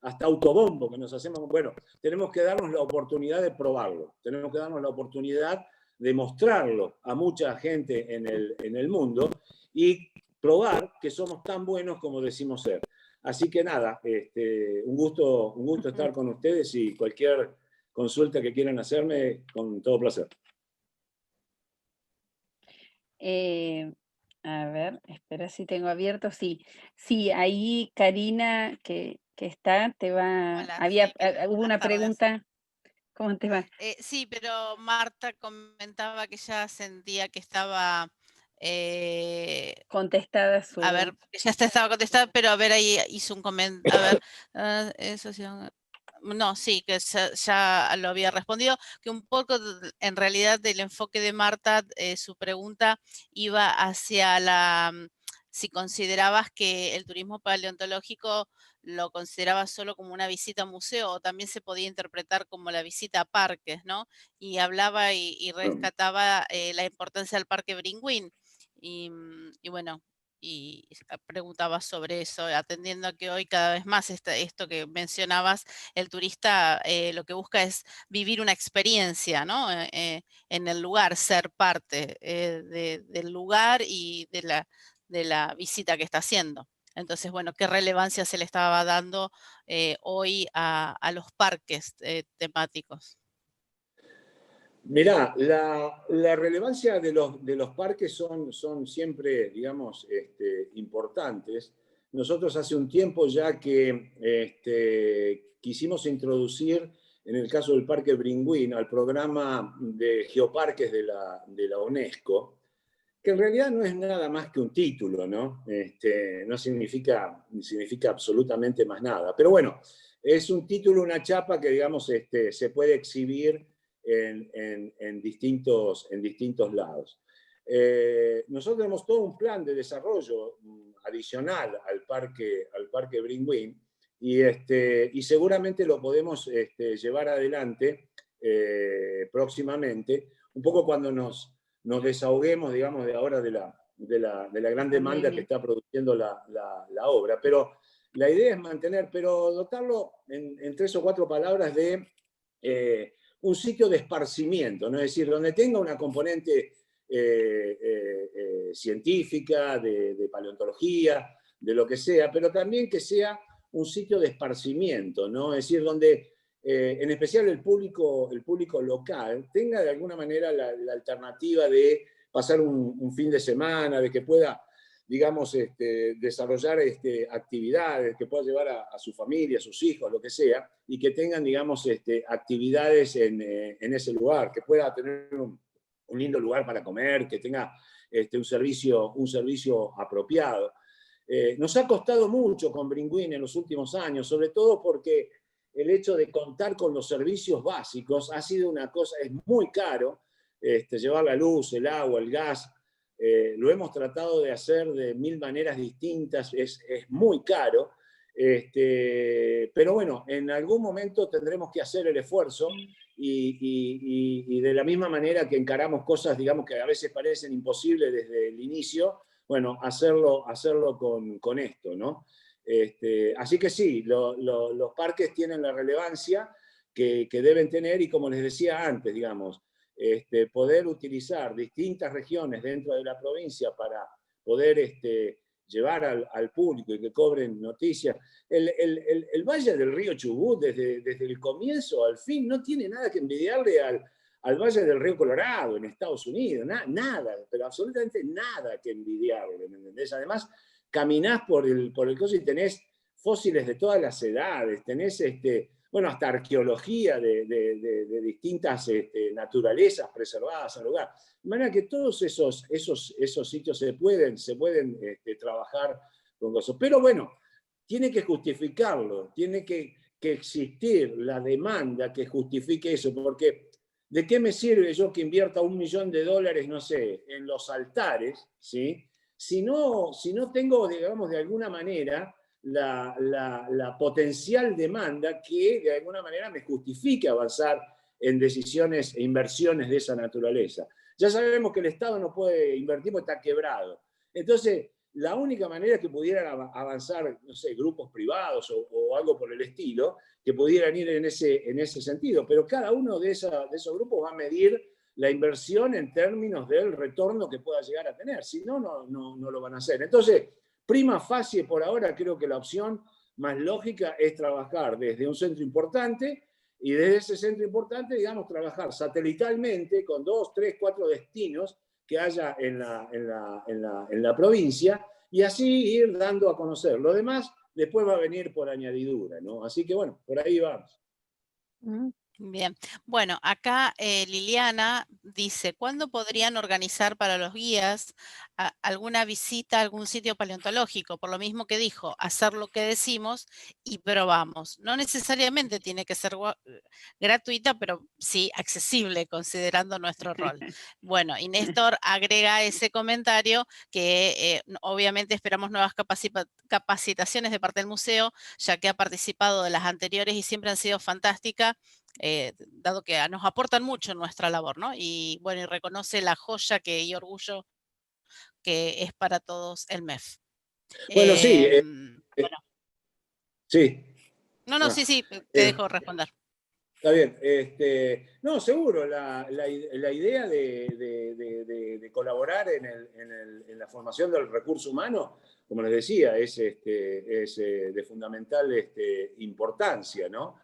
hasta autobombo que nos hacemos. Bueno, tenemos que darnos la oportunidad de probarlo, tenemos que darnos la oportunidad de mostrarlo a mucha gente en el mundo y probar que somos tan buenos como decimos ser. Así que nada, un gusto estar con ustedes y cualquier consulta que quieran hacerme, con todo placer. A ver, espera si tengo abierto. Sí, sí, ahí Karina, que está, te va. Hola, Había, sí, hubo buenas una tardes. pregunta. ¿Cómo te va? Sí, pero Marta comentaba que ya sentía que estaba, Contestada su. a ver, que ya estaba contestada, pero a ver, ahí hizo un comentario, a ver, eso sí, no, sí, que ya lo había respondido, que un poco en realidad del enfoque de Marta, su pregunta iba hacia si considerabas que el turismo paleontológico lo considerabas solo como una visita a museo o también se podía interpretar como la visita a parques, ¿no? Y hablaba y rescataba la importancia del Parque Bringüín. Y bueno, y preguntaba sobre eso, atendiendo a que hoy cada vez más esto que mencionabas, el turista lo que busca es vivir una experiencia, ¿no? En el lugar, ser parte del lugar y de la visita que está haciendo. Entonces, bueno, ¿qué relevancia se le estaba dando hoy a los parques temáticos? Mirá, la relevancia de los parques son siempre, digamos, importantes. Nosotros hace un tiempo ya que quisimos introducir, en el caso del Parque Bringüín, al programa de geoparques de la UNESCO, que en realidad no es nada más que un título, ¿no? No significa absolutamente más nada. Pero bueno, es un título, una chapa que, digamos, se puede exhibir en distintos lados. Nosotros tenemos todo un plan de desarrollo adicional al Parque Bringüín y seguramente lo podemos llevar adelante próximamente, un poco cuando nos desahoguemos, digamos, de ahora de la gran demanda que está produciendo la obra. Pero la idea es mantener, pero dotarlo en 3 o 4 palabras de un sitio de esparcimiento, ¿no? Es decir, donde tenga una componente científica, de paleontología, de lo que sea, pero también que sea un sitio de esparcimiento, ¿no? Es decir, donde en especial el público local tenga de alguna manera la alternativa de pasar un fin de semana, de que pueda, digamos, desarrollar actividades, que pueda llevar a su familia, a sus hijos, lo que sea, y que tengan, digamos, actividades en ese lugar, que pueda tener un lindo lugar para comer, que tenga un servicio apropiado. Nos ha costado mucho con Bringüín en los últimos años, sobre todo porque el hecho de contar con los servicios básicos ha sido una cosa, es muy caro, llevar la luz, el agua, el gas, lo hemos tratado de hacer de 1000 maneras distintas, es muy caro, pero bueno, en algún momento tendremos que hacer el esfuerzo y de la misma manera que encaramos cosas, digamos, que a veces parecen imposibles desde el inicio, bueno, hacerlo con esto, ¿no? Así que sí, los parques tienen la relevancia que deben tener y como les decía antes, digamos, poder utilizar distintas regiones dentro de la provincia para poder llevar al público y que cobren noticias. El Valle del Río Chubut, desde el comienzo al fin, no tiene nada que envidiarle al Valle del Río Colorado en Estados Unidos, nada, pero absolutamente nada que envidiarle, ¿me entendés? Además, caminás por el coso y tenés fósiles de todas las edades, tenés bueno, hasta arqueología de distintas naturalezas preservadas en el lugar. De manera que todos esos sitios se pueden trabajar con cosas. Pero bueno, tiene que justificarlo, tiene que existir la demanda que justifique eso, porque ¿de qué me sirve yo que invierta $1 millón, no sé, en los altares, ¿sí? Si no tengo, digamos, de alguna manera la potencial demanda que de alguna manera me justifique avanzar en decisiones e inversiones de esa naturaleza. Ya sabemos que el Estado no puede invertir porque está quebrado. Entonces, la única manera que pudieran avanzar, no sé, grupos privados o algo por el estilo, que pudieran ir en ese sentido. Pero cada uno de esos grupos va a medir la inversión en términos del retorno que pueda llegar a tener. Si no, no lo van a hacer. Entonces, prima facie por ahora, creo que la opción más lógica es trabajar desde un centro importante y desde ese centro importante, digamos, trabajar satelitalmente con 2, 3, 4 destinos que haya en la provincia y así ir dando a conocer. Lo demás después va a venir por añadidura, ¿no? Así que bueno, por ahí vamos. Bien, bueno, acá Liliana dice, ¿cuándo podrían organizar para los guías alguna visita a algún sitio paleontológico? Por lo mismo que dijo, hacer lo que decimos y probamos. No necesariamente tiene que ser gratuita, pero sí accesible considerando nuestro rol. Bueno, y Néstor agrega ese comentario que obviamente esperamos nuevas capacitaciones de parte del museo, ya que ha participado de las anteriores y siempre han sido fantásticas. Dado que nos aportan mucho en nuestra labor, ¿no? Y bueno, y reconoce la joya y orgullo que es para todos el MEF. Bueno, sí. Bueno. Sí. No, sí, te dejo responder. Está bien. No, seguro, la idea de colaborar en la formación del recurso humano, como les decía, es de fundamental importancia, ¿no?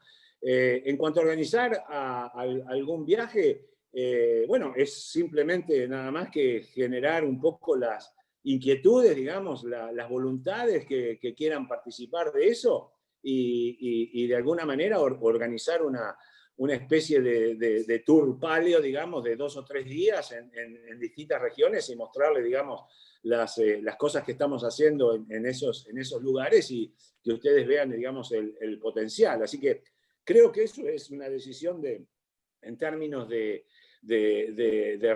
En cuanto a organizar algún viaje, bueno, es simplemente nada más que generar un poco las inquietudes, digamos, las voluntades que quieran participar de eso y de alguna manera organizar una especie de tour paleo, digamos, de 2 o 3 días en distintas regiones y mostrarle, digamos, las cosas que estamos haciendo en esos lugares y que ustedes vean, digamos, el potencial. Así que creo que eso es una decisión en términos de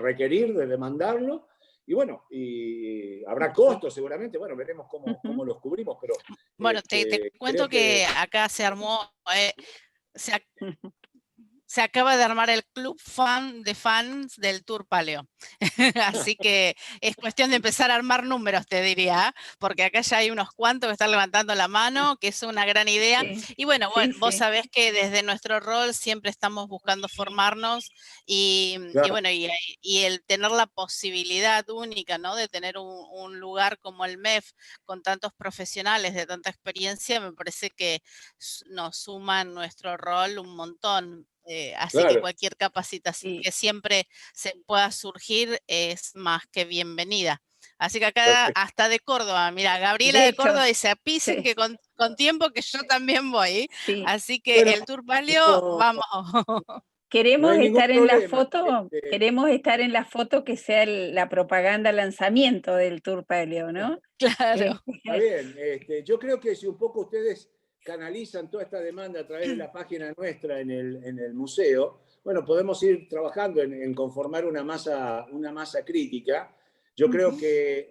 requerir, de demandarlo, y bueno, y habrá costos seguramente, bueno, veremos cómo los cubrimos, pero... Bueno, te cuento que acá se armó... Se acaba de armar el club de fans del Tour Paleo. Así que es cuestión de empezar a armar números, te diría, porque acá ya hay unos cuantos que están levantando la mano, que es una gran idea. Sí. Y bueno, vos sabés que desde nuestro rol siempre estamos buscando formarnos y bueno, y el tener la posibilidad única, ¿no? De tener un lugar como el MEF con tantos profesionales de tanta experiencia, me parece que nos suma en nuestro rol un montón. Así que cualquier capacitación que siempre se pueda surgir es más que bienvenida. Así que acá hasta de Córdoba, mira, Gabriela de Córdoba dice, apisen que con tiempo que yo también voy. Sí. Así que bueno, el Tour Paleo, vamos. Queremos estar en la foto, queremos estar en la foto que sea la propaganda lanzamiento del Tour Paleo, ¿no? Claro. Está bien, yo creo que si un poco ustedes canalizan toda esta demanda a través de la página nuestra en el museo, bueno, podemos ir trabajando en conformar una masa crítica. Yo creo que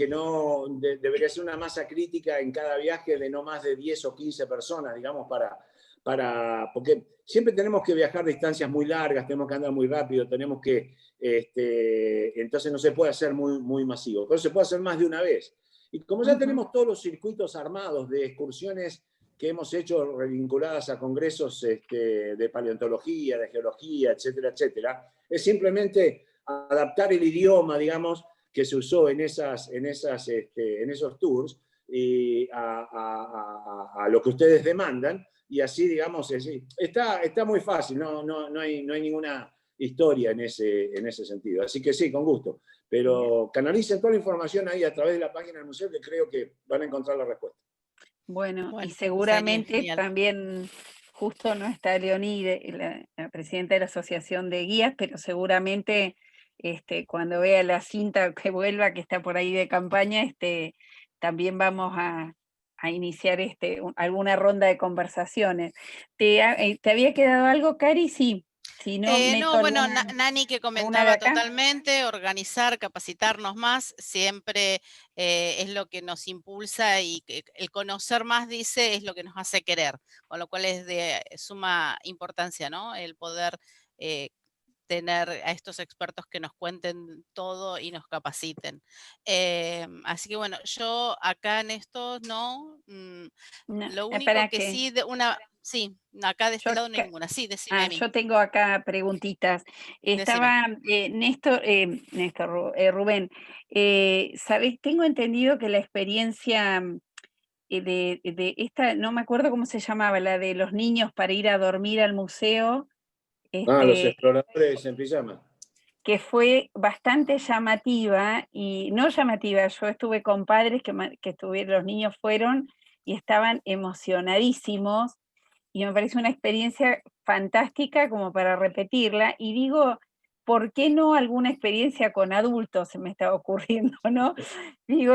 no debería ser una masa crítica en cada viaje de no más de 10 o 15 personas, digamos, porque siempre tenemos que viajar distancias muy largas, tenemos que andar muy rápido, tenemos que, entonces no se puede hacer muy masivo, pero se puede hacer más de una vez. Y como ya tenemos todos los circuitos armados de excursiones que hemos hecho vinculadas a congresos de paleontología, de geología, etcétera, etcétera, es simplemente adaptar el idioma, digamos, que se usó en esos tours y a lo que ustedes demandan, y así, digamos, está muy fácil, no hay ninguna historia en ese sentido. Así que sí, con gusto. Pero canalicen toda la información ahí a través de la página del museo, que creo que van a encontrar la respuesta. Bueno, y seguramente genial. También justo no está Leonide, la presidenta de la Asociación de Guías, pero seguramente cuando vea la cinta que vuelva, que está por ahí de campaña, también vamos a iniciar alguna ronda de conversaciones. ¿Te había quedado algo, Cari? Sí. Si no, bueno, Nani que comentaba totalmente, organizar, capacitarnos más, siempre es lo que nos impulsa y el conocer más, dice, es lo que nos hace querer, con lo cual es de suma importancia, ¿no? El poder tener a estos expertos que nos cuenten todo y nos capaciten. Así que bueno, yo acá en esto no, No, lo único ¿para que qué? sí, sí, acá de Yo este lado acá, ninguna, sí, decime a mí, yo tengo acá preguntitas. decime. Estaba Rubén, ¿sabés? Tengo entendido que la experiencia de esta, no me acuerdo cómo se llamaba, la de los niños para ir a dormir al museo, Los este, exploradores en pijama. que fue bastante llamativa, y no llamativa, yo estuve con padres que estuvieron, los niños fueron y estaban emocionadísimos, y me parece una experiencia fantástica como para repetirla, y digo, ¿por qué no alguna experiencia con adultos? Se me estaba ocurriendo, ¿no? Digo,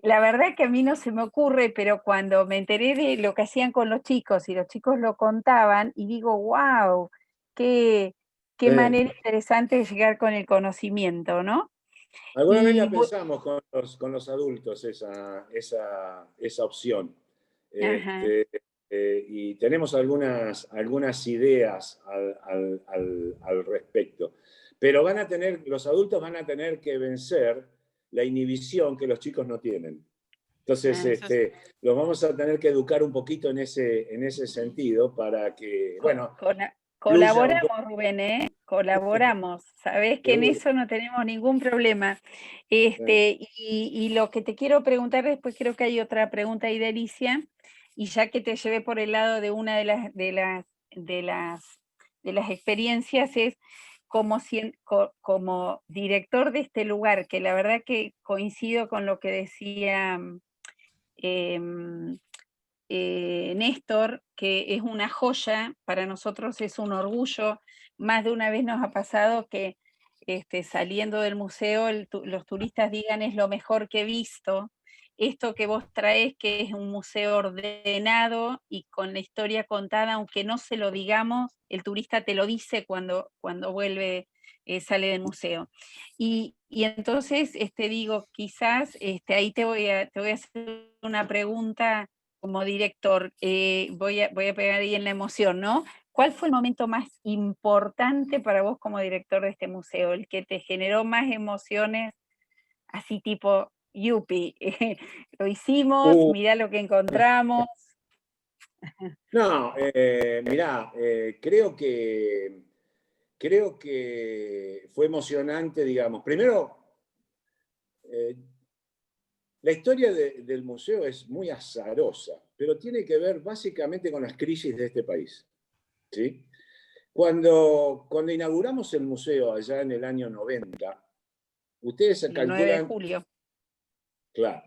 la verdad que a mí no se me ocurre, pero cuando me enteré de lo que hacían con los chicos, y los chicos lo contaban, y digo, wow, qué, qué Eh, manera interesante de llegar con el conocimiento, ¿no? Alguna vez Y, la pensamos con los adultos, esa opción. ajá, Este, y tenemos algunas ideas al respecto. Pero los adultos van a tener que vencer la inhibición que los chicos no tienen. Entonces, ah, los vamos a tener que educar un poquito en ese sentido para que, bueno, fluya un poco. colaboramos, Rubén, ¿eh? Colaboramos. Sabés que en Seguro. eso no tenemos ningún problema. Eh, Y lo que te quiero preguntar después, creo que hay otra pregunta ahí de Alicia, y ya que te llevé por el lado de una de las experiencias, es como director de este lugar, que la verdad que coincido con lo que decía em, Néstor, que es una joya, para nosotros es un orgullo. Más de una vez nos ha pasado que saliendo del museo los turistas digan es lo mejor que he visto. Esto que vos traes, que es un museo ordenado y con la historia contada, aunque no se lo digamos, el turista te lo dice cuando vuelve, sale del museo. Y entonces digo, quizás ahí te voy a hacer una pregunta como director, voy a pegar ahí en la emoción, ¿no? ¿Cuál fue el momento más importante para vos como director de este museo? El que te generó más emociones, así tipo, yupi, lo hicimos, uh, mirá lo que encontramos. no, mirá, creo que fue emocionante, digamos. Primero, eh, la historia del museo es muy azarosa, pero tiene que ver básicamente con las crisis de este país. ¿Sí? Cuando inauguramos el museo allá en el año 90, ustedes se El 9 de calculan, julio. claro,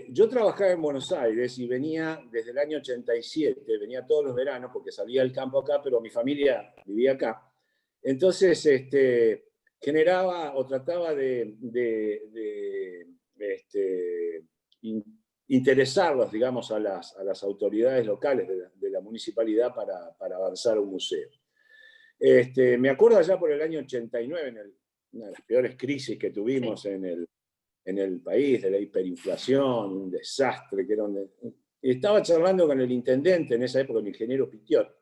yo trabajaba en Buenos Aires y venía desde el año 87, venía todos los veranos porque salía del campo acá, pero mi familia vivía acá. Entonces, generaba o trataba de interesarlos, digamos, a las autoridades locales de la municipalidad para avanzar un museo. Me acuerdo allá por el año 89, una de las peores crisis que Sí. tuvimos en el país, de la hiperinflación, un desastre, que era estaba charlando con el intendente en esa época, el ingeniero Pitiot,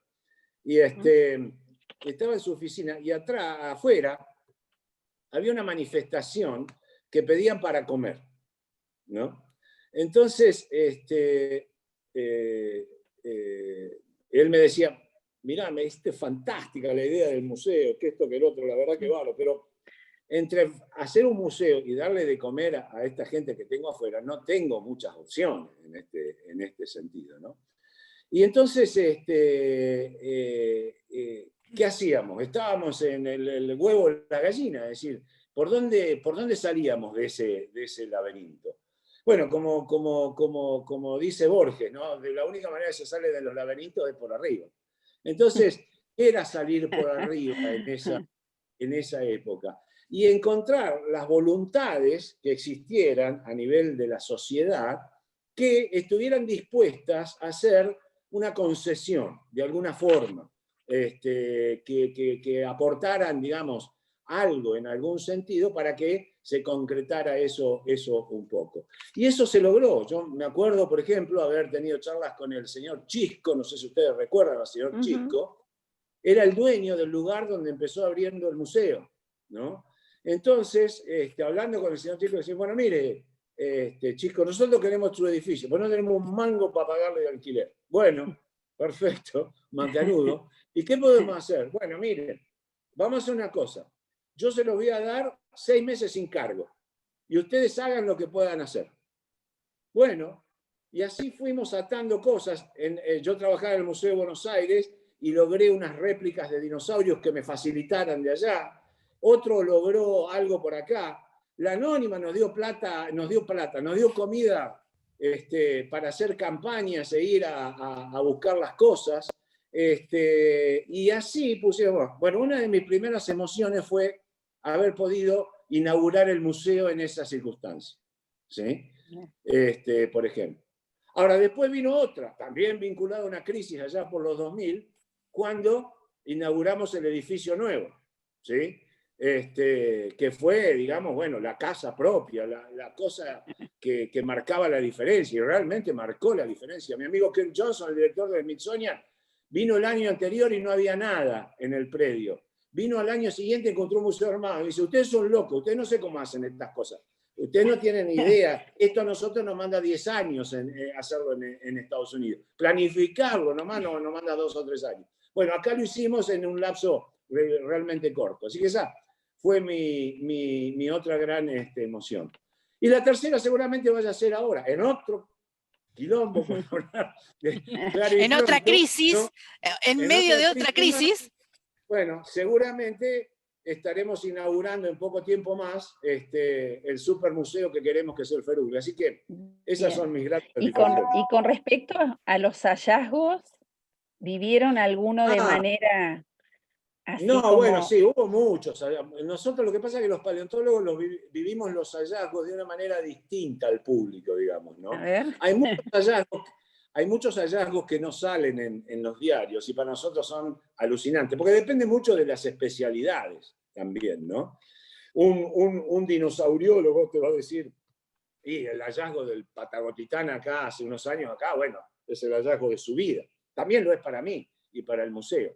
y estaba en su oficina, y afuera, había una manifestación que pedían para comer, ¿no? Entonces, él me decía, mirá, me diste fantástica la idea del museo, que esto, que el otro, la verdad que vale, pero entre hacer un museo y darle de comer a esta gente que tengo afuera, no tengo muchas opciones en este sentido, ¿no? Y entonces, ¿qué hacíamos? Estábamos en el huevo de la gallina, es decir, ¿por dónde salíamos de ese laberinto? Bueno, como dice Borges, ¿no? De la única manera que se sale de los laberintos es por arriba. Entonces, era salir por arriba en esa época y encontrar las voluntades que existieran a nivel de la sociedad que estuvieran dispuestas a hacer una concesión de alguna forma, que aportaran, digamos, algo en algún sentido para que se concretara eso un poco. Y eso se logró. Yo me acuerdo, por ejemplo, haber tenido charlas con el señor Chisco, no sé si ustedes recuerdan al señor Ujú. Chisco, era el dueño del lugar donde empezó abriendo el museo, ¿no? Entonces, hablando con el señor Chico, decía, bueno, mire, chico, nosotros queremos su edificio, pero no tenemos un mango para pagarle de alquiler. Bueno, perfecto, macanudo. ¿Y qué podemos hacer? Bueno, mire, vamos a hacer una cosa. Yo se los voy a dar 6 meses sin cargo. Y ustedes hagan lo que puedan hacer. Bueno, y así fuimos atando cosas. Yo trabajaba en el Museo de Buenos Aires y logré unas réplicas de dinosaurios que me facilitaran de allá. Otro logró algo por acá. La Anónima nos dio plata, nos dio comida para hacer campañas e ir a buscar las cosas. Y así pusimos. Bueno, una de mis primeras emociones fue haber podido inaugurar el museo en esas circunstancias, ¿sí? Por ejemplo. Ahora, después vino otra, también vinculada a una crisis allá por los 2000, cuando inauguramos el edificio nuevo, ¿sí? Que fue, digamos, bueno, la casa propia, la cosa que marcaba la diferencia, y realmente marcó la diferencia. Mi amigo Ken Johnson, el director del Smithsonian, vino el año anterior y no había nada en el predio. Vino al año siguiente y encontró un museo armado. Y dice, ustedes son locos, ustedes no sé cómo hacen estas cosas. Ustedes no tienen idea. Esto a nosotros nos manda 10 años hacerlo en Estados Unidos. Planificarlo nomás nos manda 2 o 3 años. Bueno, acá lo hicimos en un lapso realmente corto. Así que esa fue mi otra gran emoción. Y la tercera seguramente vaya a ser ahora, en otro quilombo, en otra crisis, ¿no? en medio de otra crisis. Bueno, seguramente estaremos inaugurando en poco tiempo más el supermuseo que queremos que sea el Feruglia. Así que esas son mis grandes reflexiones. Y con respecto a los hallazgos, ¿vivieron alguno de manera así no, como... bueno, sí, hubo muchos. Nosotros lo que pasa es que los paleontólogos vivimos los hallazgos de una manera distinta al público, digamos, ¿no? A ver. Hay muchos hallazgos que no salen en los diarios y para nosotros son alucinantes, porque depende mucho de las especialidades también, ¿no? Un dinosauriólogo te va a decir, y el hallazgo del Patagotitán acá hace unos años acá, bueno, es el hallazgo de su vida. También lo es para mí y para el museo.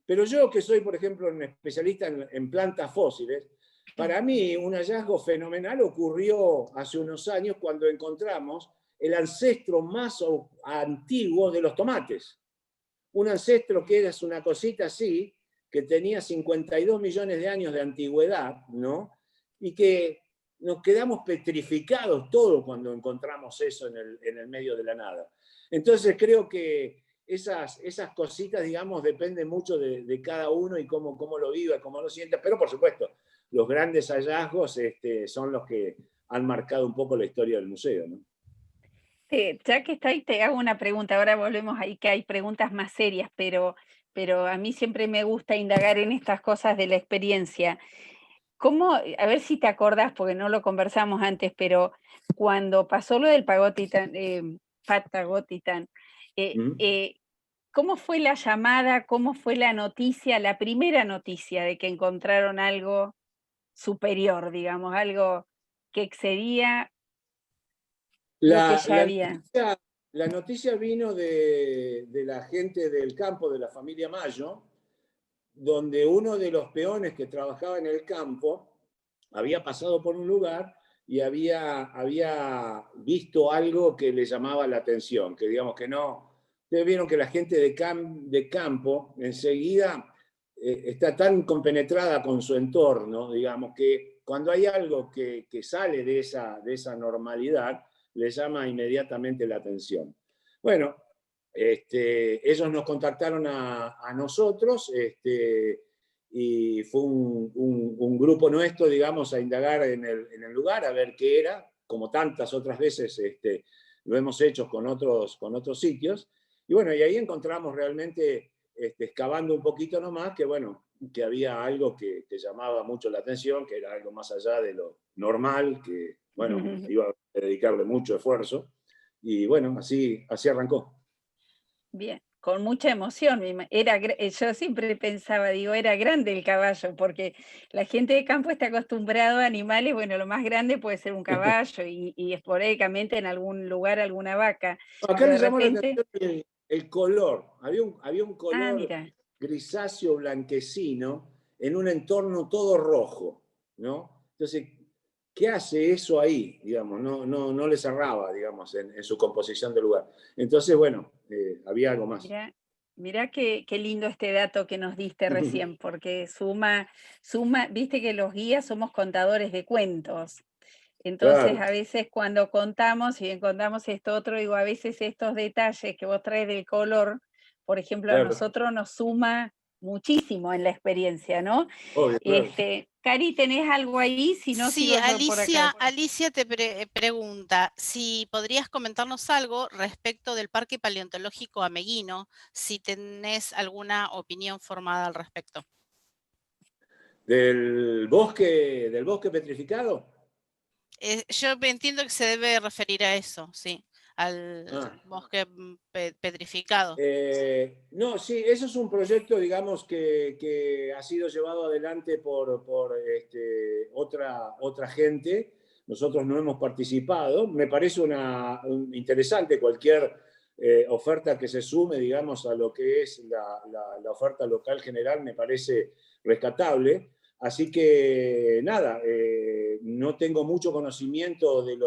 Pero yo que soy, por ejemplo, un especialista en plantas fósiles, para mí un hallazgo fenomenal ocurrió hace unos años cuando encontramos el ancestro más antiguo de los tomates. Un ancestro que era una cosita así, que tenía 52 millones de años de antigüedad, ¿no? Y que nos quedamos petrificados todos cuando encontramos eso en el medio de la nada. Entonces creo que esas cositas, digamos, dependen mucho de cada uno y cómo lo viva, cómo lo sienta, pero por supuesto, los grandes hallazgos son los que han marcado un poco la historia del museo, ¿no? Ya que está ahí, te hago una pregunta. Ahora volvemos ahí, que hay preguntas más serias, pero a mí siempre me gusta indagar en estas cosas de la experiencia. ¿Cómo, a ver si te acordás, porque no lo conversamos antes, pero cuando pasó lo del Patagotitán, ¿cómo fue la llamada, cómo fue la noticia, la primera noticia de que encontraron algo superior, digamos, algo que excedía lo que ya había? La noticia vino de la gente del campo de la familia Mayo, donde uno de los peones que trabajaba en el campo había pasado por un lugar y había visto algo que le llamaba la atención, que digamos que no. Ustedes vieron que la gente de campo enseguida está tan compenetrada con su entorno, digamos, que cuando hay algo que sale de esa normalidad, le llama inmediatamente la atención. Bueno, ellos nos contactaron a nosotros y fue un grupo nuestro, digamos, a indagar en el lugar, a ver qué era, como tantas otras veces lo hemos hecho con otros sitios. Y bueno, y ahí encontramos realmente, excavando un poquito nomás, que bueno, que había algo que llamaba mucho la atención, que era algo más allá de lo normal, que bueno, iba a dedicarle mucho esfuerzo. Y bueno, así arrancó. Bien, con mucha emoción. Yo siempre pensaba, digo, era grande el caballo, porque la gente de campo está acostumbrado a animales, bueno, lo más grande puede ser un caballo y esporádicamente en algún lugar alguna vaca. Acá le llamó la atención el color. Había un color grisáceo blanquecino en un entorno todo rojo, ¿no? Entonces, ¿qué hace eso ahí? Digamos, no le cerraba, digamos, en su composición de lugar. Entonces, bueno, había algo más. Mirá qué lindo este dato que nos diste recién, porque suma, viste que los guías somos contadores de cuentos. Entonces, Claro, a veces cuando contamos y encontramos esto otro, digo, a veces estos detalles que vos traes del color, por ejemplo, a claro, nosotros nos suma muchísimo en la experiencia, ¿no? obvio, claro. Cari, ¿tenés algo ahí? Si no, Sí, sigo yo por acá. Alicia te pregunta si podrías comentarnos algo respecto del Parque Paleontológico Ameguino, si tenés alguna opinión formada al respecto. ¿Del bosque petrificado? Yo entiendo que se debe referir a eso, sí, al Ah. bosque petrificado. No, sí, eso es un proyecto, digamos, que ha sido llevado adelante por otra gente. Nosotros no hemos participado. Me parece interesante cualquier oferta que se sume, digamos, a lo que es la oferta local general, me parece rescatable. Así que nada, no tengo mucho conocimiento del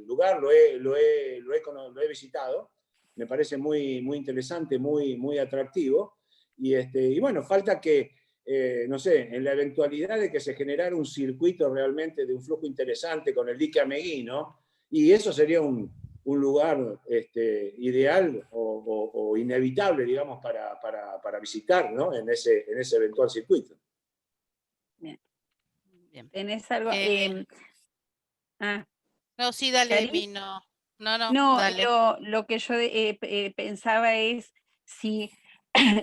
lugar, lo he visitado, me parece muy, muy interesante, muy atractivo, y bueno, falta que, no sé, en la eventualidad de que se generara un circuito realmente de un flujo interesante con el dique Ameguino, y eso sería un lugar ideal o inevitable, digamos, para visitar, ¿no? en ese eventual circuito. Bien. Bien. ¿Tenés algo? No, sí, dale, ¿Cari? Emi, no, No, dale. lo que yo pensaba es si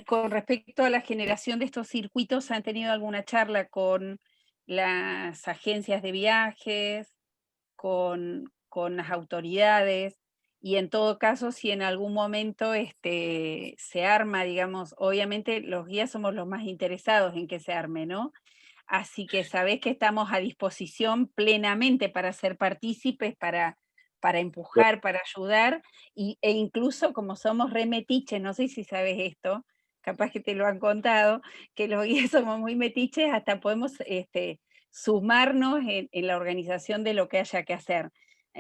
con respecto a la generación de estos circuitos han tenido alguna charla con las agencias de viajes, con las autoridades, y en todo caso, si en algún momento se arma, digamos, obviamente los guías somos los más interesados en que se arme, ¿no? Así que sabés que estamos a disposición plenamente para ser partícipes, para empujar, para ayudar, e incluso como somos re metiches, no sé si sabes esto, capaz que te lo han contado, que los guías somos muy metiches, hasta podemos sumarnos en la organización de lo que haya que hacer.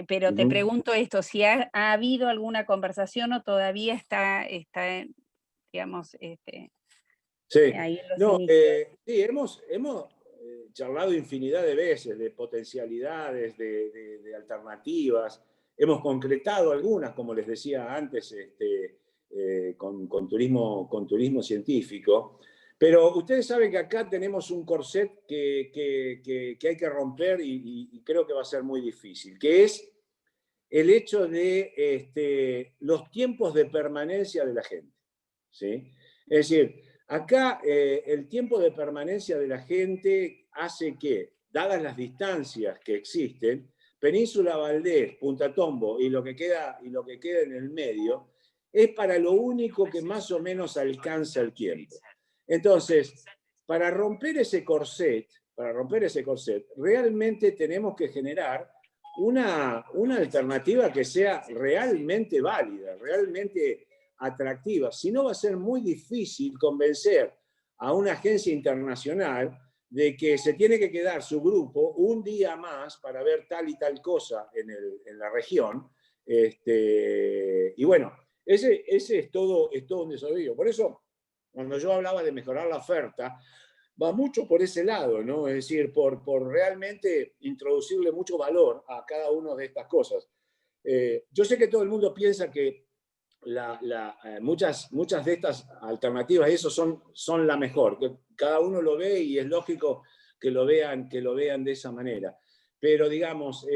Pero te pregunto esto, si ha habido alguna conversación o todavía está digamos, Sí, ahí en los no, inicios. sí, hemos charlado infinidad de veces de potencialidades, de alternativas. Hemos concretado algunas, como les decía antes, con turismo científico. Pero ustedes saben que acá tenemos un corset que hay que romper y creo que va a ser muy difícil, que es el hecho de los tiempos de permanencia de la gente. ¿Sí? Es decir, acá el tiempo de permanencia de la gente hace que, dadas las distancias que existen, Península Valdés, Punta Tombo y lo que queda en el medio, es para lo único que más o menos alcanza el tiempo. Entonces, para romper ese corset, realmente tenemos que generar una alternativa que sea realmente válida, realmente atractiva. Si no, va a ser muy difícil convencer a una agencia internacional de que se tiene que quedar su grupo un día más para ver tal y tal cosa en la región. Y bueno, ese es todo un desafío. Por eso, cuando yo hablaba de mejorar la oferta, va mucho por ese lado, ¿no? Es decir, por realmente introducirle mucho valor a cada una de estas cosas. Yo sé que todo el mundo piensa que muchas de estas alternativas, eso son la mejor, que cada uno lo ve y es lógico que lo vean de esa manera. Pero digamos,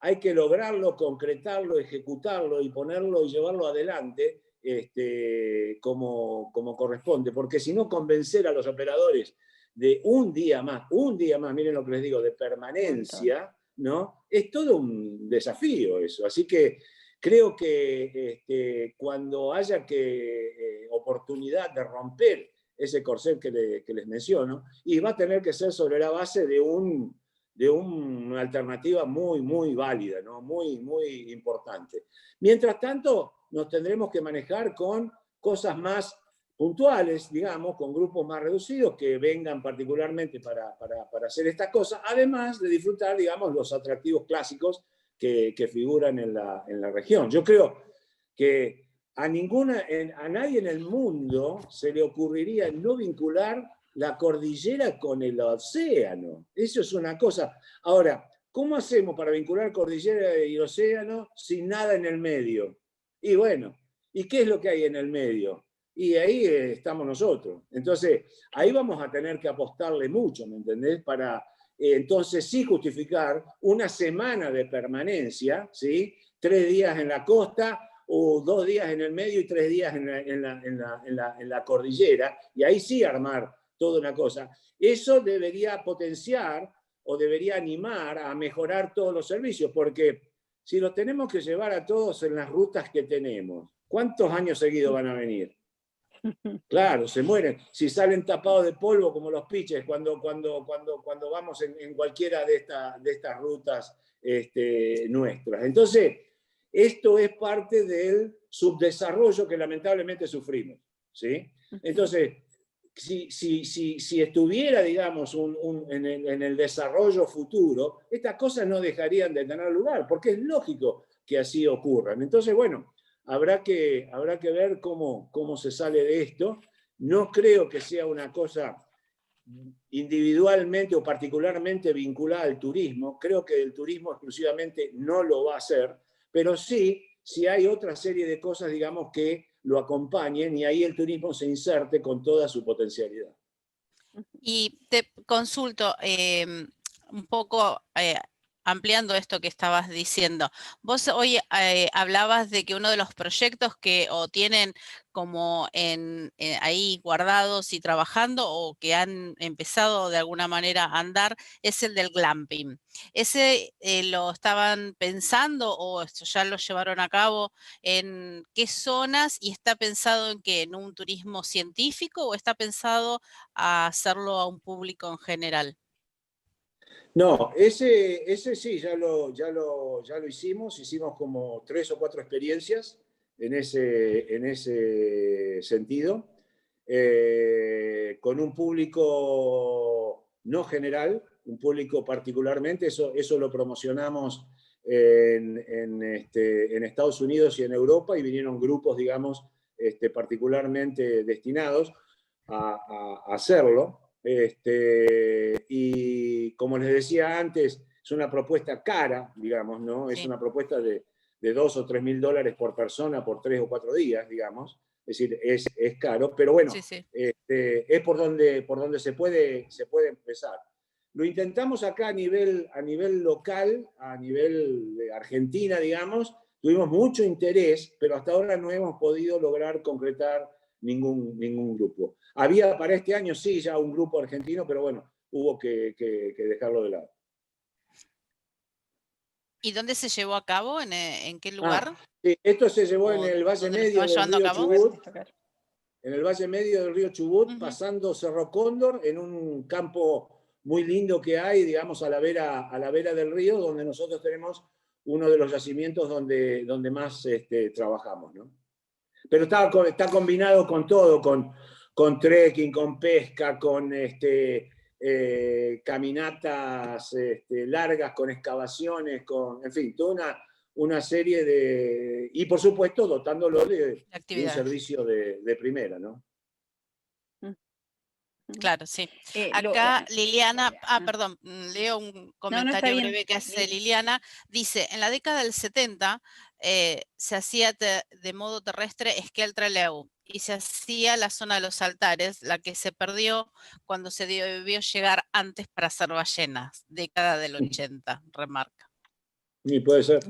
hay que lograrlo, concretarlo, ejecutarlo y ponerlo y llevarlo adelante como corresponde, porque si no, convencer a los operadores de un día más, miren lo que les digo, de permanencia, ¿no? Es todo un desafío eso. Así que creo que cuando haya oportunidad de romper ese corset que les menciono, y va a tener que ser sobre la base de una alternativa muy, muy válida, ¿no? Muy, muy importante. Mientras tanto, nos tendremos que manejar con cosas más puntuales, digamos, con grupos más reducidos que vengan particularmente para hacer estas cosas, además de disfrutar, digamos, los atractivos clásicos que figuran en la región. Yo creo que a nadie en el mundo se le ocurriría no vincular la cordillera con el océano. Eso es una cosa. Ahora, ¿cómo hacemos para vincular cordillera y océano sin nada en el medio? Y bueno, ¿y qué es lo que hay en el medio? Y ahí estamos nosotros. Entonces, ahí vamos a tener que apostarle mucho, ¿me entendés? Para entonces sí justificar una semana de permanencia, ¿sí? 3 días en la costa, o 2 días en el medio y 3 días en la cordillera, y ahí sí armar toda una cosa. Eso debería potenciar o debería animar a mejorar todos los servicios, porque si los tenemos que llevar a todos en las rutas que tenemos, ¿cuántos años seguidos van a venir? Claro, se mueren. Si salen tapados de polvo como los piches cuando vamos en cualquiera de estas rutas nuestras. Entonces, esto es parte del subdesarrollo que lamentablemente sufrimos, ¿sí? Entonces, si estuviera, digamos, en el desarrollo futuro, estas cosas no dejarían de tener lugar, porque es lógico que así ocurran. Entonces, bueno, habrá que ver cómo se sale de esto. No creo que sea una cosa individualmente o particularmente vinculada al turismo. Creo que el turismo exclusivamente no lo va a hacer, pero sí, si hay otra serie de cosas, digamos, que lo acompañen y ahí el turismo se inserte con toda su potencialidad. Y te consulto un poco ampliando esto que estabas diciendo. Vos hoy hablabas de que uno de los proyectos que o tienen como ahí guardados y trabajando o que han empezado de alguna manera a andar es el del glamping. ¿Ese lo estaban pensando o ya lo llevaron a cabo? ¿En qué zonas? ¿Y está pensado en qué? ¿En un turismo científico o está pensado a hacerlo a un público en general? No, ese sí, ya lo hicimos como 3 o 4 experiencias en ese sentido, con un público no general, un público particularmente, eso lo promocionamos en Estados Unidos y en Europa, y vinieron grupos, digamos, particularmente destinados a hacerlo. Y como les decía antes, es una propuesta cara, digamos, ¿no? Sí. Es una propuesta de 2 o 3 mil dólares por persona por 3 o 4 días, digamos. Es decir, es caro, pero bueno, sí, sí. Es por donde se puede empezar. Lo intentamos acá a nivel local, a nivel de Argentina, digamos. Tuvimos mucho interés, pero hasta ahora no hemos podido lograr concretar ningún grupo. Había para este año, sí, ya un grupo argentino, pero bueno, hubo que dejarlo de lado. ¿Y dónde se llevó a cabo? ¿En qué lugar? Sí, esto se llevó en el Valle Medio del río Chubut. En el Valle Medio del río Chubut, pasando Cerro Cóndor, en un campo muy lindo que hay, digamos, a la vera del río, donde nosotros tenemos uno de los yacimientos donde más trabajamos, ¿no? Pero está combinado con todo, con trekking, con pesca, con caminatas largas, con excavaciones, en fin, toda una serie de... Y por supuesto dotándolo de un servicio de primera, ¿no? Claro, sí. Acá Liliana, perdón, leo un comentario breve que hace Liliana. Dice, en la década del 70 se hacía de modo terrestre esquí al treleu y se hacía la zona de los altares, la que se perdió cuando se debió llegar antes para hacer ballenas, década del 80, remarca. Sí, puede ser.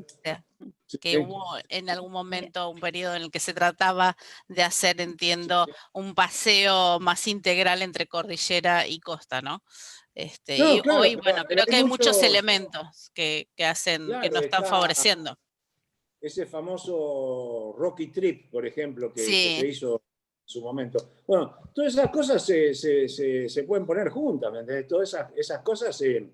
Que hubo en algún momento un periodo en el que se trataba de hacer, entiendo, un paseo más integral entre cordillera y costa, ¿no? No, y claro, hoy, bueno, creo que hay muchos elementos que hacen, claro, que nos están favoreciendo. Ese famoso Rocky Trip, por ejemplo, que se hizo en su momento. Bueno, todas esas cosas se pueden poner juntas, ¿me entendés? Todas esas cosas se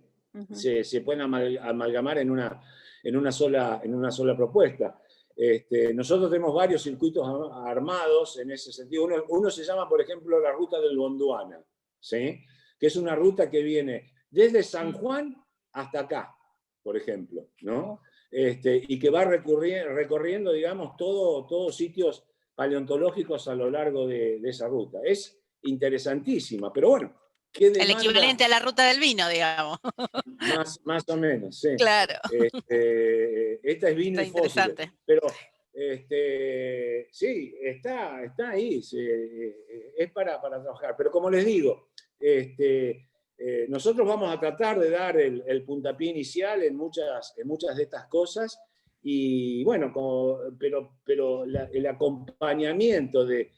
pueden amalgamar en una sola propuesta. Nosotros tenemos varios circuitos armados en ese sentido. Uno se llama, por ejemplo, la ruta del Gondwana, ¿sí? Que es una ruta que viene desde San Juan hasta acá, por ejemplo, ¿no? Y que va recorriendo, digamos, todos sitios paleontológicos a lo largo de esa ruta. Es interesantísima, pero bueno, ¿qué demanda? El equivalente a la ruta del vino, digamos. Más o menos, sí. Claro. Esta es vino Está y fósiles. interesante. Pero sí, está ahí, es para trabajar. Pero como les digo, nosotros vamos a tratar de dar el puntapié inicial en muchas de estas cosas, y bueno, pero el acompañamiento de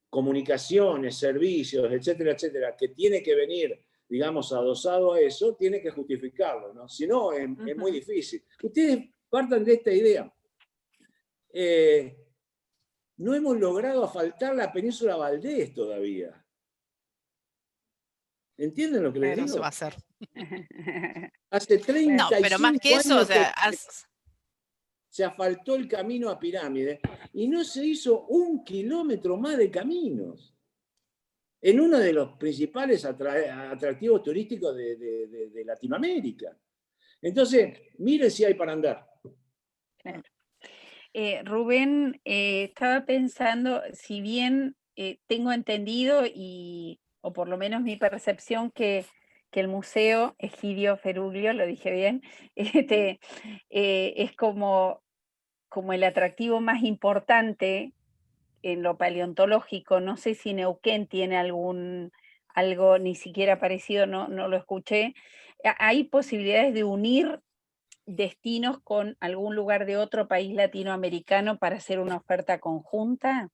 comunicaciones, servicios, etcétera, etcétera, que tiene que venir, digamos, adosado a eso, tiene que justificarlo, ¿no? Si no, es muy difícil. Ustedes partan de esta idea. No hemos logrado asfaltar la península Valdés todavía. ¿Entienden lo que les digo? No se va a hacer. Hace 35 no, pero más que eso, años o sea, se asfaltó el camino a Pirámide y no se hizo 1 kilómetro más de caminos. En uno de los principales atractivos turísticos de Latinoamérica. Entonces, miren si hay para andar. Claro. Rubén, estaba pensando, si bien tengo entendido, o por lo menos mi percepción, que el Museo Egidio Feruglio, lo dije bien, es como el atractivo más importante en lo paleontológico. No sé si Neuquén tiene algo ni siquiera parecido, no lo escuché. ¿Hay posibilidades de unir destinos con algún lugar de otro país latinoamericano para hacer una oferta conjunta?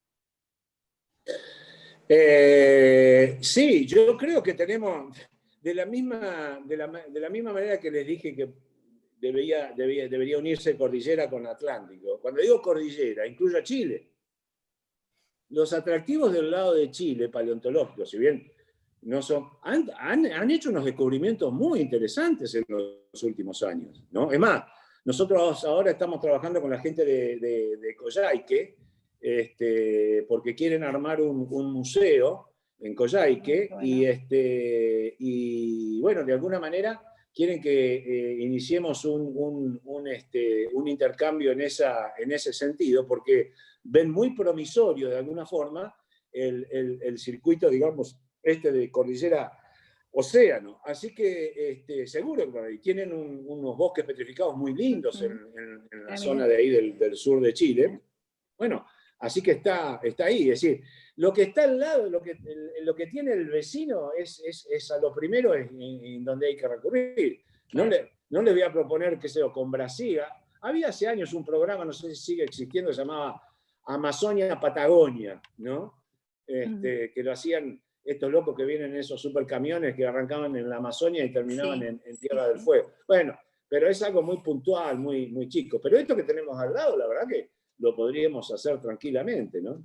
Sí, yo creo que tenemos, de la misma manera que les dije que debería unirse cordillera con Atlántico. Cuando digo cordillera, incluyo a Chile. Los atractivos del lado de Chile, paleontológicos, si bien no son, han hecho unos descubrimientos muy interesantes en los últimos años, ¿no? Es más, nosotros ahora estamos trabajando con la gente de Coyhaique, porque quieren armar un museo en Coyhaique, y bueno, de alguna manera quieren que iniciemos un intercambio en ese sentido, porque ven muy promisorio de alguna forma el circuito, digamos, de cordillera océano. Así que seguro que tienen unos bosques petrificados muy lindos en la zona de ahí del sur de Chile. Bueno, así que está ahí. Es decir, lo que está al lado, lo que tiene el vecino es a lo primero en donde hay que recurrir. No les voy a proponer, qué sé yo, con Brasil. Había hace años un programa, no sé si sigue existiendo, se llamaba Amazonia-Patagonia, ¿no? Que lo hacían estos locos que vienen en esos supercamiones que arrancaban en la Amazonia y terminaban en Tierra del Fuego. Bueno, pero es algo muy puntual, muy, muy chico. Pero esto que tenemos al lado, la verdad que lo podríamos hacer tranquilamente, ¿no?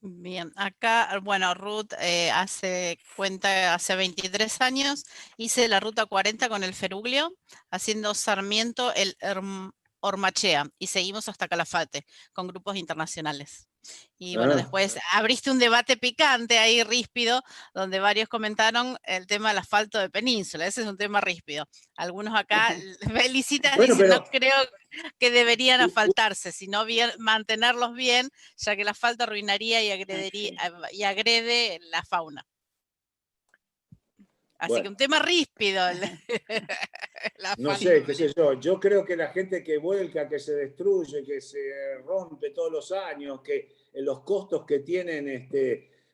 Bien, acá, bueno, Ruth hace 23 años, hice la ruta 40 con el Feruglio, haciendo Sarmiento, el Ormachea, y seguimos hasta Calafate, con grupos internacionales. Y bueno, después abriste un debate picante ahí, ríspido, donde varios comentaron el tema del asfalto de península. Ese es un tema ríspido. Algunos acá felicitan, bueno, dicen, no creo que deberían asfaltarse, sino mantenerlos bien, ya que el asfalto arruinaría y agrede la fauna. Así que un tema ríspido. No sé, qué sé yo. Yo creo que la gente que vuelca, que se destruye, que se rompe todos los años, que los costos que tienen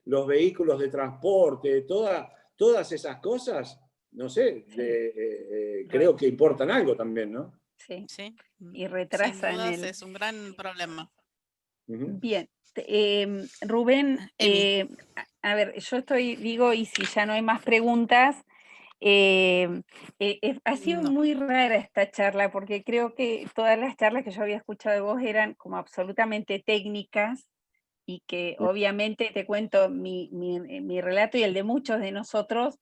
los vehículos de transporte, todas esas cosas, no sé, creo que importan algo también, ¿no? Sí. Y retrasan. Es un gran problema. Bien. Rubén, a ver, yo digo, y si ya no hay más preguntas, ha sido muy rara esta charla, porque creo que todas las charlas que yo había escuchado de vos eran como absolutamente técnicas, y que obviamente, te cuento, mi relato y el de muchos de nosotros,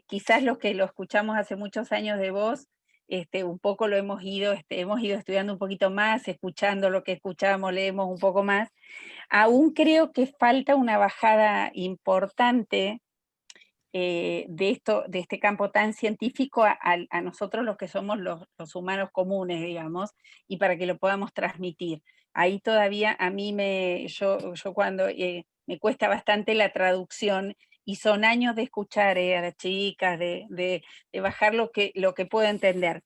quizás los que lo escuchamos hace muchos años de vos, un poco lo hemos ido estudiando un poquito más, escuchando lo que escuchamos, leemos un poco más. Aún creo que falta una bajada importante de este campo tan científico a nosotros los que somos los humanos comunes, digamos, y para que lo podamos transmitir. Ahí todavía a mí yo cuando me cuesta bastante la traducción, y son años de escuchar a las chicas, de bajar lo que puedo entender.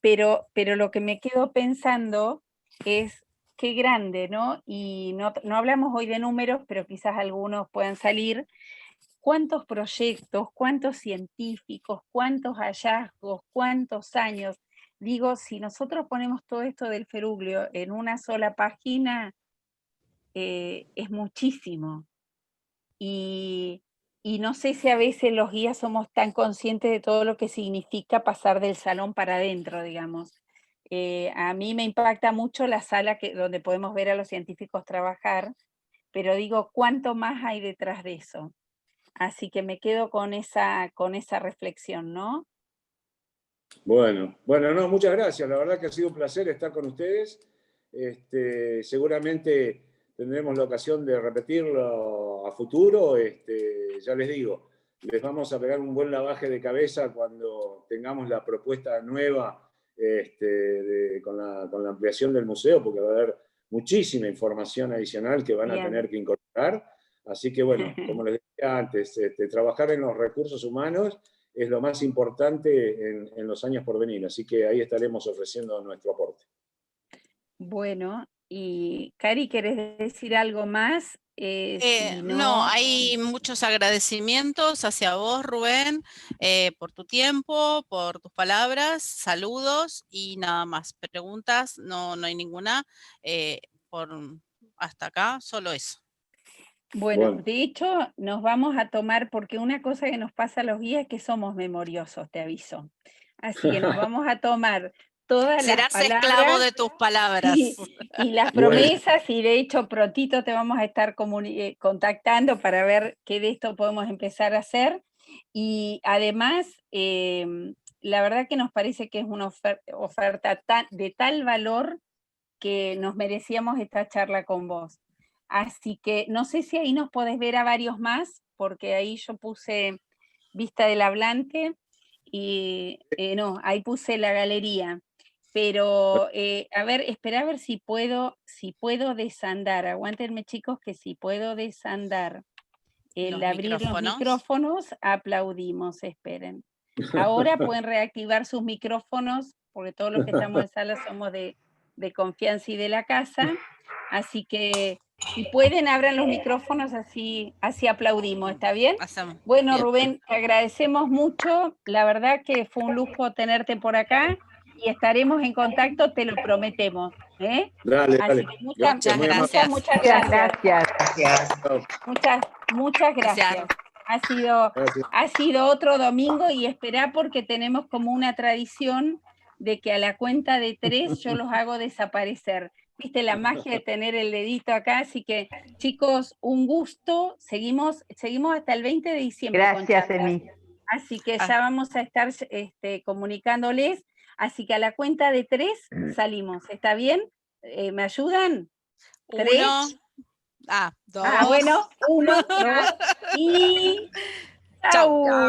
Pero lo que me quedo pensando es qué grande, ¿no? Y no hablamos hoy de números, pero quizás algunos puedan salir. ¿Cuántos proyectos, cuántos científicos, cuántos hallazgos, cuántos años? Digo, si nosotros ponemos todo esto del feruglio en una sola página, es muchísimo. Y no sé si a veces los guías somos tan conscientes de todo lo que significa pasar del salón para adentro, digamos. A mí me impacta mucho la sala donde podemos ver a los científicos trabajar, pero digo, ¿cuánto más hay detrás de eso? Así que me quedo con esa reflexión, ¿no? Bueno, no, muchas gracias. La verdad que ha sido un placer estar con ustedes. Seguramente tendremos la ocasión de repetirlo a futuro. Ya les digo, les vamos a pegar un buen lavaje de cabeza cuando tengamos la propuesta nueva con la ampliación del museo, porque va a haber muchísima información adicional que van a tener que incorporar. Así que bueno, como les decía antes, trabajar en los recursos humanos es lo más importante en los años por venir, así que ahí estaremos ofreciendo nuestro aporte. Bueno, y Cari, ¿querés decir algo más? Si no, hay muchos agradecimientos hacia vos, Rubén, por tu tiempo, por tus palabras, saludos y nada más. Preguntas, no hay ninguna. Hasta acá, solo eso. Bueno, de hecho, nos vamos a tomar, porque una cosa que nos pasa a los guías es que somos memoriosos, te aviso. Así que nos vamos a tomar todas las palabras. Serás esclavo de tus palabras. Y las promesas, y de hecho prontito te vamos a estar contactando para ver qué de esto podemos empezar a hacer. Y además, la verdad que nos parece que es una oferta de tal valor que nos merecíamos esta charla con vos. Así que no sé si ahí nos podés ver a varios más, porque ahí yo puse Vista del Hablante, y no, ahí puse la galería. Pero, a ver, espera a ver si puedo desandar. Aguántenme, chicos, que si puedo desandar el abrir los micrófonos, aplaudimos, esperen. Ahora pueden reactivar sus micrófonos, porque todos los que estamos en sala somos de confianza y de la casa. Así que, si pueden, abran los micrófonos, así aplaudimos, ¿está bien? Bueno, bien. Rubén, te agradecemos mucho. La verdad que fue un lujo tenerte por acá y estaremos en contacto, te lo prometemos. Dale. Muchas gracias. Muchas gracias. Ha sido otro domingo, y esperá, porque tenemos como una tradición de que a la cuenta de 3 yo los hago desaparecer. Viste la magia de tener el dedito acá, así que chicos, un gusto. Seguimos hasta el 20 de diciembre. Gracias, Emi. Así que ya vamos a estar comunicándoles. Así que a la cuenta de 3 salimos. ¿Está bien? ¿Me ayudan? 3. 2. Bueno, 1, 2 y ¡chau!